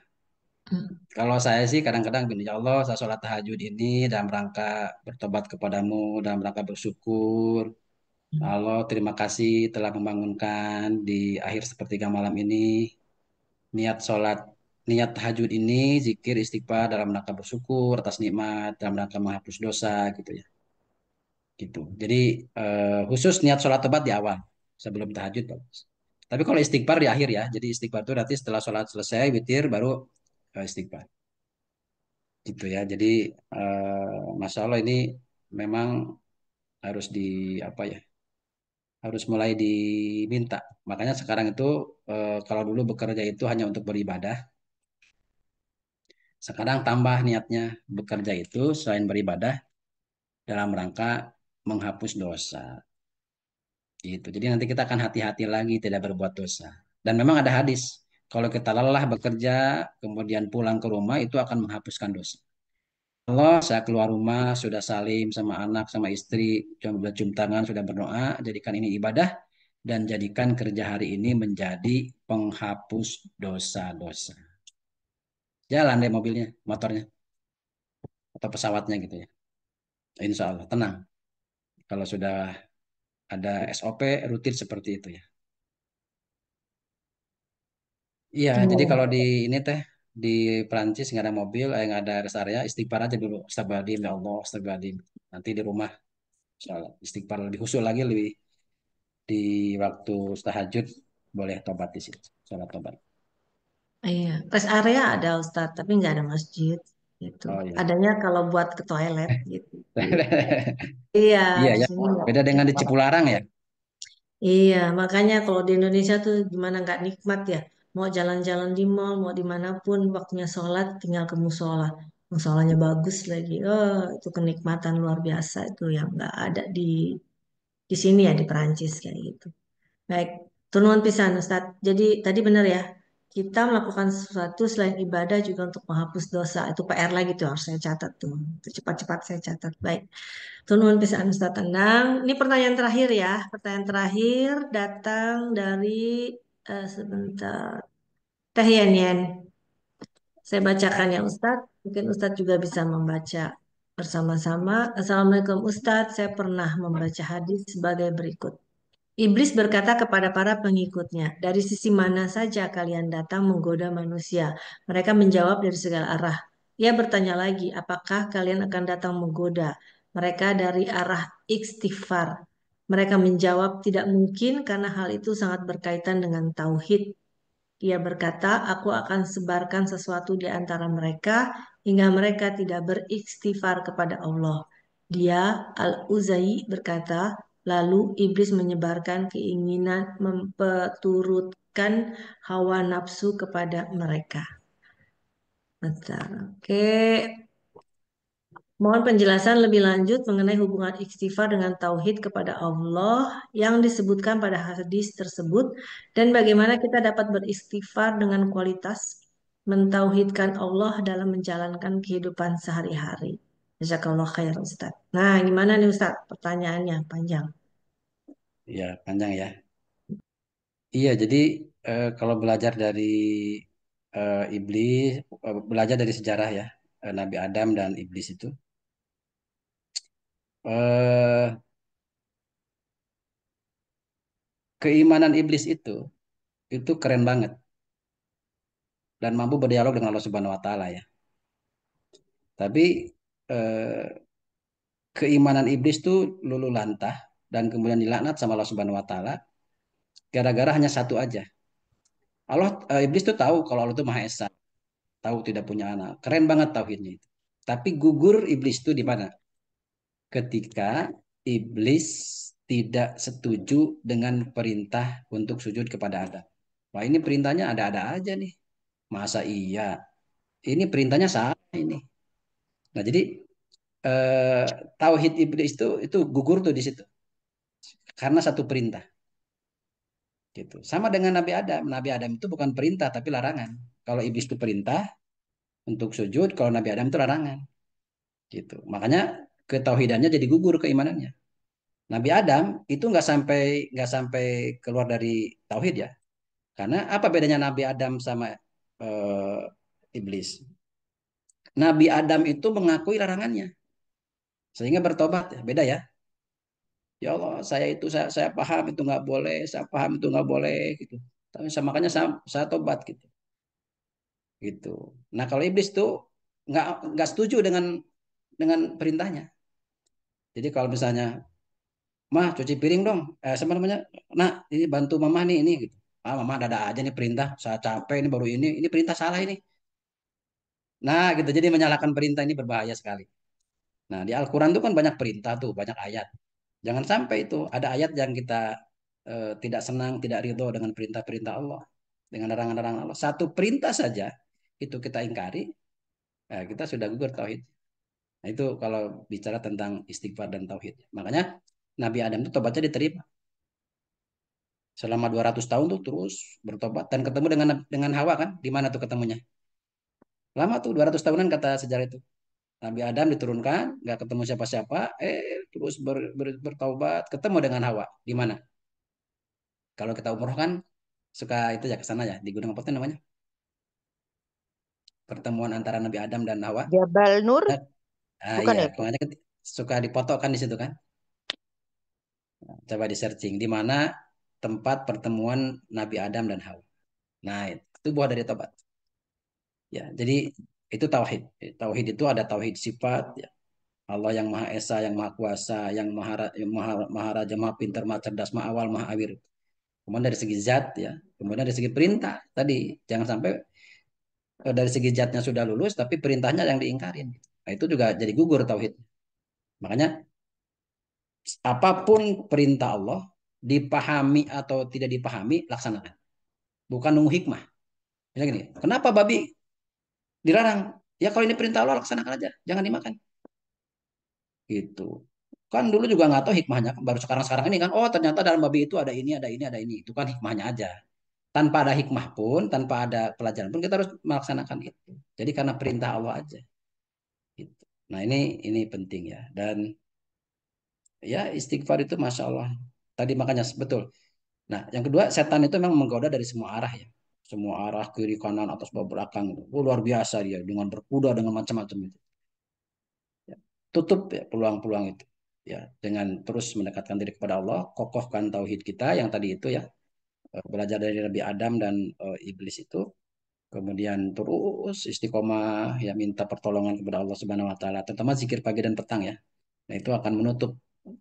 Hmm. Kalau saya sih kadang-kadang gini, ya Allah, saya sholat tahajud ini dalam rangka bertobat kepadamu, dalam rangka bersyukur. Ya Allah, terima kasih telah membangunkan di akhir sepertiga malam ini. Niat sholat, niat tahajud ini, zikir, istighfar dalam rangka bersyukur atas nikmat, dalam rangka menghapus dosa gitu ya. Gitu. Jadi khusus niat sholat tobat di awal, sebelum tahajud bagus. Tapi kalau istighfar di akhir ya, jadi istighfar itu nanti setelah sholat selesai, witir, baru istighfar. Gitu ya. Jadi Masya Allah ini memang harus di apa ya? Harus mulai diminta. Makanya sekarang itu kalau dulu bekerja itu hanya untuk beribadah, sekarang tambah niatnya bekerja itu selain beribadah dalam rangka menghapus dosa. Gitu. Jadi nanti kita akan hati-hati lagi tidak berbuat dosa. Dan memang ada hadis, kalau kita lelah bekerja, kemudian pulang ke rumah itu akan menghapuskan dosa. Allah, saya keluar rumah, sudah salim sama anak, sama istri, sudah cium tangan, sudah berdoa, jadikan ini ibadah, dan jadikan kerja hari ini menjadi penghapus dosa-dosa. Jalan deh mobilnya, motornya, atau pesawatnya gitu ya. Insya Allah, tenang. Kalau sudah ada SOP rutin seperti itu ya. Iya, jadi kalau di ini teh, di Perancis nggak ada mobil, nggak ada rest area, istighfar aja dulu. Astagfirullahaladzim, ya Allah, astagfirullahaladzim. Nanti di rumah, soal istighfar lebih khusyuk lagi, lebih di waktu tahajud boleh tobat di situ, sholat tobat. Iya, rest area ada Ustadz, tapi nggak ada masjid gitu. Oh iya. Adanya kalau buat ke toilet gitu. Iya, Iya di ya, sini nggak beda ada. dengan di Cipularang ya. Iya, makanya kalau di Indonesia tuh gimana nggak nikmat ya. Mau jalan-jalan di mall, mau dimanapun, waktunya sholat tinggal ke musola. Musolanya bagus lagi. Oh, itu kenikmatan luar biasa itu yang nggak ada di sini ya di Perancis kayak gitu. Baik, tunuan pisan Ustadz. Jadi tadi benar ya, kita melakukan sesuatu selain ibadah juga untuk menghapus dosa. Itu PR lagi tuh harus saya catat tuh. Itu cepat-cepat saya catat. Baik, tunuan pisan Ustadz Endang. Ini pertanyaan terakhir ya. Pertanyaan terakhir datang dari sebentar. Teh Yen Yen. Saya bacakan ya Ustadz. Mungkin Ustadz juga bisa membaca bersama-sama. Assalamualaikum Ustadz. Saya pernah membaca hadis sebagai berikut. Iblis berkata kepada para pengikutnya, "Dari sisi mana saja kalian datang menggoda manusia?" Mereka menjawab, "Dari segala arah." Ia bertanya lagi, "Apakah kalian akan datang menggoda mereka dari arah istighfar?" Mereka menjawab, "Tidak mungkin karena hal itu sangat berkaitan dengan tauhid." Ia berkata, "Aku akan sebarkan sesuatu di antara mereka hingga mereka tidak beristighfar kepada Allah." Dia, Al-Uzai, berkata, lalu iblis menyebarkan keinginan memperturutkan hawa nafsu kepada mereka. Bentar, oke. Mohon penjelasan lebih lanjut mengenai hubungan istighfar dengan tauhid kepada Allah yang disebutkan pada hadis tersebut dan bagaimana kita dapat beristighfar dengan kualitas mentauhidkan Allah dalam menjalankan kehidupan sehari-hari. Jazakallah khair Ustaz. Nah, gimana nih Ustaz? Pertanyaannya panjang. Ya, panjang ya. Iya, jadi kalau belajar dari iblis, belajar dari sejarah ya, Nabi Adam dan iblis itu, eh, keimanan iblis itu keren banget dan mampu berdialog dengan Allah Subhanahu Wa Taala ya. Tapi eh, keimanan iblis tuh luluh lantah dan kemudian dilaknat sama Allah Subhanahu Wa Taala gara-gara hanya satu aja. Iblis tuh tahu kalau Allah itu Maha Esa, tahu tidak punya anak, keren banget tauhidnya itu. Tapi gugur iblis itu di mana? Ketika iblis tidak setuju dengan perintah untuk sujud kepada Adam. Wah, ini perintahnya ada-ada aja nih. Masa iya? Ini perintahnya salah ini. Nah, jadi eh, tauhid iblis itu gugur tuh di situ karena satu perintah gitu. Sama dengan Nabi Adam. Nabi Adam itu bukan perintah tapi larangan. Kalau iblis itu perintah untuk sujud, kalau Nabi Adam itu larangan gitu. Makanya ketauhidannya jadi gugur keimanannya. Nabi Adam itu nggak sampai keluar dari tauhid ya. Karena apa bedanya Nabi Adam sama iblis? Nabi Adam itu mengakui larangannya sehingga bertobat ya. Beda ya. Ya Allah, saya paham itu nggak boleh, saya paham itu nggak boleh gitu. Tapi makanya saya tobat gitu. Gitu. Nah, kalau iblis tuh nggak setuju dengan perintahnya. Jadi kalau misalnya, "Mah, cuci piring dong." Sama namanya, "Nak, ini bantu mama nih ini gitu." "Ah, mama ada aja nih perintah. Saya capek ini baru ini perintah salah ini." Nah, gitu. Jadi menyalahkan perintah ini berbahaya sekali. Nah, di Al-Quran tuh kan banyak perintah tuh, banyak ayat. Jangan sampai itu ada ayat yang kita tidak senang, tidak ridho dengan perintah-perintah Allah, dengan larangan-larangan Allah. Satu perintah saja itu kita ingkari, kita sudah gugur tauhid. Nah, itu kalau bicara tentang istighfar dan tauhid. Makanya Nabi Adam itu tobatnya diterima. Selama 200 tahun tuh terus bertobat dan ketemu dengan Hawa kan? Di mana tuh ketemunya? Lama tuh 200 tahunan kata sejarah itu. Nabi Adam diturunkan, nggak ketemu siapa-siapa, terus bertaubat, ketemu dengan Hawa. Di mana? Kalau kita umroh kan suka itu ya ke sana ya, di gunung apa tuh namanya? Pertemuan antara Nabi Adam dan Hawa. Jabal Nur, Nah, bukan iya, ya? kalau kan suka dipoto kan di situ kan. Coba di searching di mana tempat pertemuan Nabi Adam dan Hawa. Nah, itu buah dari tobat. Ya, jadi itu tauhid. Tauhid itu ada tauhid sifat, ya. Allah yang Maha Esa, yang Maha Kuasa, yang Maha Raja, Maha Pintar, Maha Cerdas, Maha Awal, Maha Akhir. Kemudian dari segi zat ya, kemudian dari segi perintah tadi jangan sampai dari segi zatnya sudah lulus tapi perintahnya yang diingkarin. Nah, itu juga jadi gugur tauhid. Makanya apapun perintah Allah dipahami atau tidak dipahami laksanakan. Bukan nunggu hikmah. Misalnya gini, kenapa babi dilarang? Ya kalau ini perintah Allah laksanakan aja, jangan dimakan. Gitu. Kan dulu juga nggak tahu hikmahnya, baru sekarang-sekarang ini kan, oh ternyata dalam babi itu ada ini, ada ini, ada ini. Itu kan hikmahnya aja. Tanpa ada hikmah pun, tanpa ada pelajaran pun kita harus melaksanakan itu. Jadi karena perintah Allah aja. Gitu. Nah ini penting ya. Dan ya istighfar itu masya Allah. Tadi makanya betul. Nah yang kedua setan itu memang menggoda dari semua arah ya. Semua arah kiri kanan atas bawah belakang. Oh, luar biasa dia dengan berkuda dengan macam-macam itu. Ya. Tutup ya peluang-peluang itu. Ya dengan terus mendekatkan diri kepada Allah, kokohkan tauhid kita yang tadi itu ya, belajar dari Nabi Adam dan iblis itu, kemudian terus istiqomah ya minta pertolongan kepada Allah Subhanahu wa taala, terutama zikir pagi dan petang ya. Nah, itu akan menutup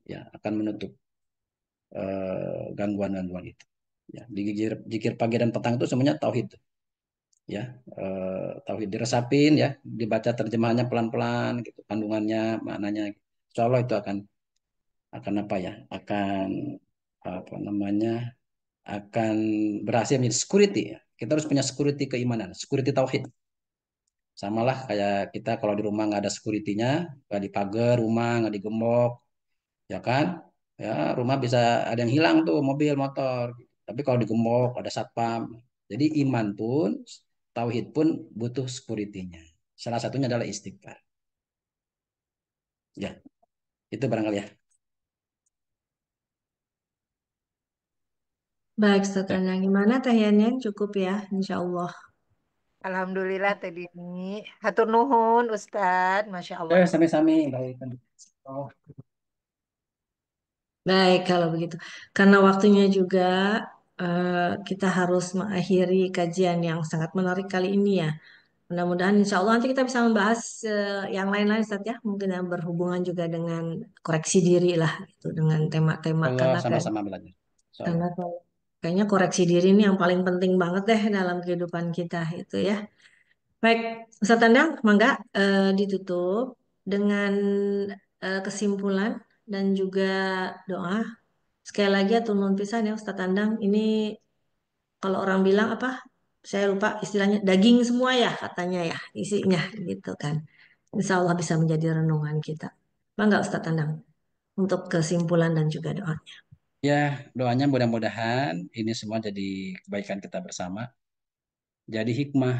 ya, akan menutup gangguan-gangguan itu. Ya, di zikir pagi dan petang itu semuanya tauhid ya. Tauhid diresapin ya, dibaca terjemahannya pelan-pelan gitu, kandungannya, maknanya. Insya Allah itu akan apa ya? Akan apa namanya? Akan berhasil menjadi security ya. Kita harus punya security keimanan, security tauhid. Sama lah kayak kita kalau di rumah nggak ada security-nya, nggak dipagar rumah, nggak digembok, ya kan? Ya rumah bisa ada yang hilang tuh mobil, motor. Tapi kalau digembok ada satpam. Jadi iman pun, tauhid pun butuh security-nya. Salah satunya adalah istighfar. Ya, itu barangkali ya. Baik, Ustaz Ya, Anang. Gimana Teh Yanyan? Cukup ya, insya Allah. Alhamdulillah tadi ini. Hatur nuhun Ustadz, Masya Allah. sami-sami. Baik. Oh. Baik, kalau begitu. Karena waktunya juga eh, kita harus mengakhiri kajian yang sangat menarik kali ini ya. Mudah-mudahan insya Allah nanti kita bisa membahas yang lain-lain Ustaz ya. Mungkin yang berhubungan juga dengan koreksi diri lah gitu. Dengan tema-tema. Allah sama-sama belajar. Insya Allah. Karena kayaknya koreksi diri ini yang paling penting banget deh dalam kehidupan kita itu ya. Baik, Ustaz Tandang, mangga ditutup dengan kesimpulan dan juga doa. Sekali lagi atur nuhun pisan ya Ustaz Tandang. Ini kalau orang bilang apa? Saya lupa istilahnya daging semua ya katanya ya isinya gitu kan. Insya Allah bisa menjadi renungan kita. Mangga Ustaz Tandang untuk kesimpulan dan juga doa. Ya, doanya mudah-mudahan ini semua jadi kebaikan kita bersama. Jadi hikmah.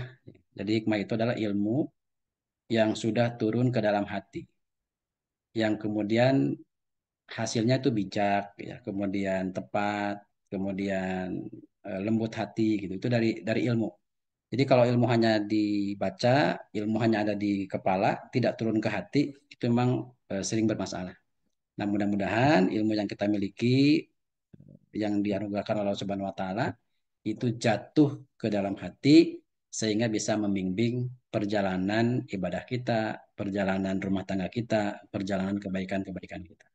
Jadi hikmah itu adalah ilmu yang sudah turun ke dalam hati. Yang kemudian hasilnya itu bijak, ya, kemudian tepat, kemudian lembut hati gitu. Itu dari ilmu. Jadi kalau ilmu hanya dibaca, ilmu hanya ada di kepala, tidak turun ke hati, itu memang sering bermasalah. Nah, mudah-mudahan ilmu yang kita miliki yang dianugerahkan oleh Allah Subhanahu wa taala itu jatuh ke dalam hati sehingga bisa membimbing perjalanan ibadah kita, perjalanan rumah tangga kita, perjalanan kebaikan-kebaikan kita.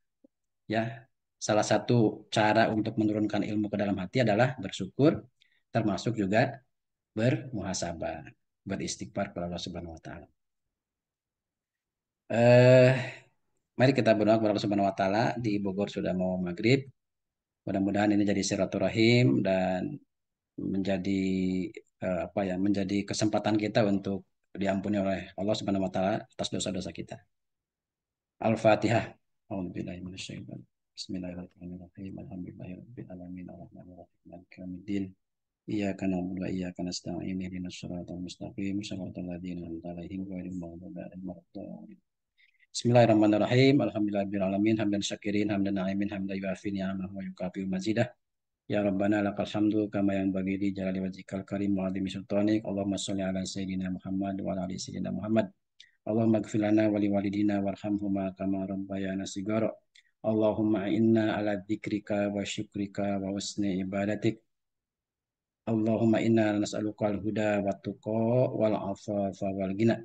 Ya, salah satu cara untuk menurunkan ilmu ke dalam hati adalah bersyukur, termasuk juga bermuhasabah, beristighfar kepada Allah Subhanahu wa taala. Eh, Mari kita berdoa kepada Allah Subhanahu wa taala. Di Bogor sudah mau maghrib. Mudah-mudahan ini jadi silaturahim dan menjadi apa ya, menjadi kesempatan kita untuk diampuni oleh Allah Subhanahu wa taala atas dosa-dosa kita. Al-Fatihah. A'udzubillahi minasyaitonir rajim. Bismillahirrahmanirrahim. Alhamdulillahirabbil alamin arrahmanir rahim maliki yaumiddin. Iyyaka na'budu wa iyyaka nasta'in ihdinas siratal mustaqim siratal ladzina an'amta 'alaihim ghairil maghdubi 'alaihim waladdallin. Bismillahirrahmanirrahim. Alhamdulillahirabbil alamin hamdan syakirin hamdan na'imin hamdan yuafi ni'amahu wa yukafi mazidah. Ya Rabbana lakal hamdu kama yang bagi di jalali wajhikal karim wa adhimi sultanik. Allahumma sholli ala sayyidina Muhammad wa ala ali sayyidina Muhammad. Allahumma ighfir lana wa liwalidina warhamhuma kama rabbayana shighara. Allahumma inna ala dzikrika wa syukrika wa husni ibadatik. Allahumma inna nas'aluka al-huda wa tuqa wal afafa wal ghina.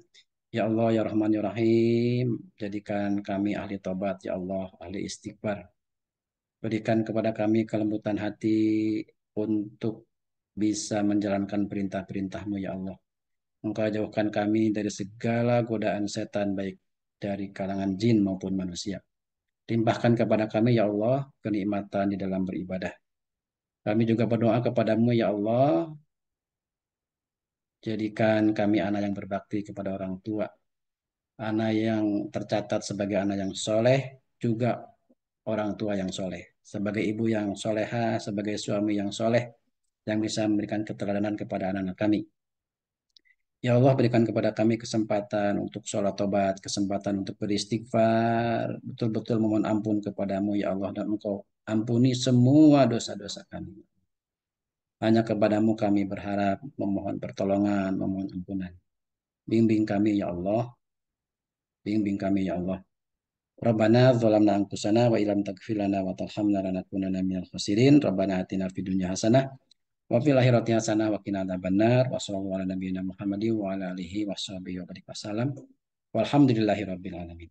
Ya Allah ya Rahman ya Rahim, jadikan kami ahli tobat ya Allah, ahli istighfar. Berikan kepada kami kelembutan hati untuk bisa menjalankan perintah-perintah-Mu ya Allah. Engkau jauhkan kami dari segala godaan setan baik dari kalangan jin maupun manusia. Limpahkan kepada kami ya Allah kenikmatan di dalam beribadah. Kami juga berdoa kepadamu ya Allah Jadikan kami anak yang berbakti kepada orang tua, anak yang tercatat sebagai anak yang soleh, juga orang tua yang soleh, sebagai ibu yang soleha, sebagai suami yang soleh, yang bisa memberikan keteladanan kepada anak-anak kami. Ya Allah, berikan kepada kami kesempatan untuk sholat tobat, kesempatan untuk beristighfar, betul-betul memohon ampun kepadamu, ya Allah, dan Engkau ampuni semua dosa-dosa kami. Hanya kepadamu kami berharap, memohon pertolongan, memohon ampunan. Bimbing kami, ya Allah, bimbing kami, ya Allah. Rabbana zalamna anfusana wa ilam taghfir lana wa tarhamna lanakunanna minal khasirin. Rabbana atina fid dunya hasanah wa fil akhirati hasanah wa qina adzabannar. Wa sallallahu ala nabiyyina Muhammadin wa ala alihi washabihi wa barik wasallam. Walhamdulillahi rabbil alamin.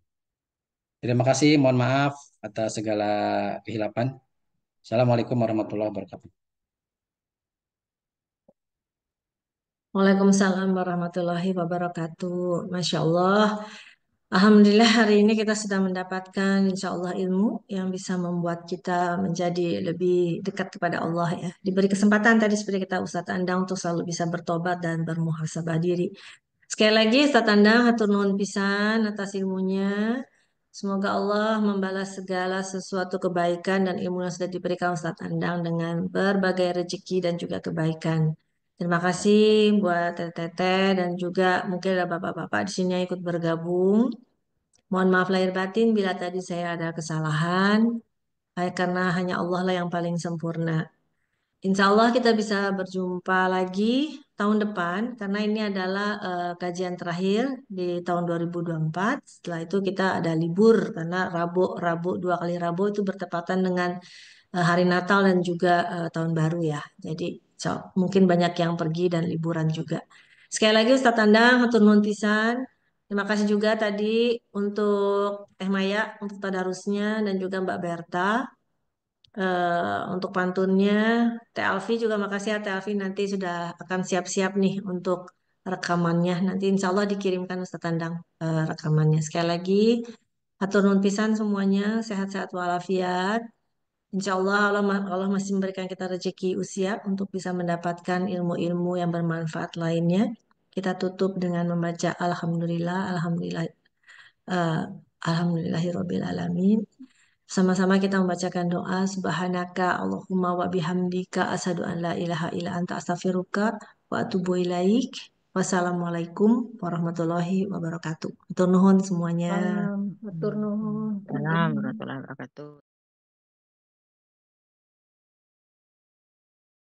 Terima kasih, mohon maaf atas segala kehilapan. Assalamualaikum warahmatullahi wabarakatuh. Waalaikumsalam warahmatullahi wabarakatuh. Masya Allah. Alhamdulillah hari ini kita sudah mendapatkan insya Allah ilmu yang bisa membuat kita menjadi lebih dekat kepada Allah ya. Diberi kesempatan tadi seperti kita Ustadz Andang untuk selalu bisa bertobat dan bermuhasabah diri. Sekali lagi Ustadz Andang hatur nuhun pisan atas ilmunya. Semoga Allah membalas segala sesuatu kebaikan dan ilmu yang sudah diberikan Ustadz Andang dengan berbagai rezeki dan juga kebaikan. Terima kasih buat teteh dan juga mungkin ada bapak-bapak di sini yang ikut bergabung. Mohon maaf lahir batin bila tadi saya ada kesalahan, karena hanya Allah lah yang paling sempurna. Insya Allah kita bisa berjumpa lagi tahun depan, karena ini adalah kajian terakhir di tahun 2024. Setelah itu kita ada libur, karena Rabu, 2 kali Rabu itu bertepatan dengan hari Natal dan juga tahun baru ya. Jadi mungkin banyak yang pergi dan liburan juga. Sekali lagi Ustadz Tandang, hatur nuhun pisan. Terima kasih juga tadi untuk Teh Maya, untuk tadarusnya, dan juga Mbak Berta untuk pantunnya. Teh Alfi juga makasih ya Teh Alfi, nanti sudah akan siap-siap nih untuk rekamannya. Nanti insya Allah dikirimkan Ustadz Tandang rekamannya. Sekali lagi, hatur nuhun pisan semuanya, sehat-sehat walafiat. Insya Allah, Allah masih memberikan kita rezeki usia untuk bisa mendapatkan ilmu-ilmu yang bermanfaat lainnya. Kita tutup dengan membaca Alhamdulillah, Alhamdulillah, eh, Alhamdulillahirabbil alamin. Sama-sama kita membacakan doa Subhanaka Allahumma wa bihamdika asyhadu an la ilaha illa anta astaghfiruka wa atubu ilaik. Wassalamualaikum warahmatullahi wabarakatuh. Hatur nuhun semuanya. Salam, hatur nuhun. Salam warahmatullahi wabarakatuh.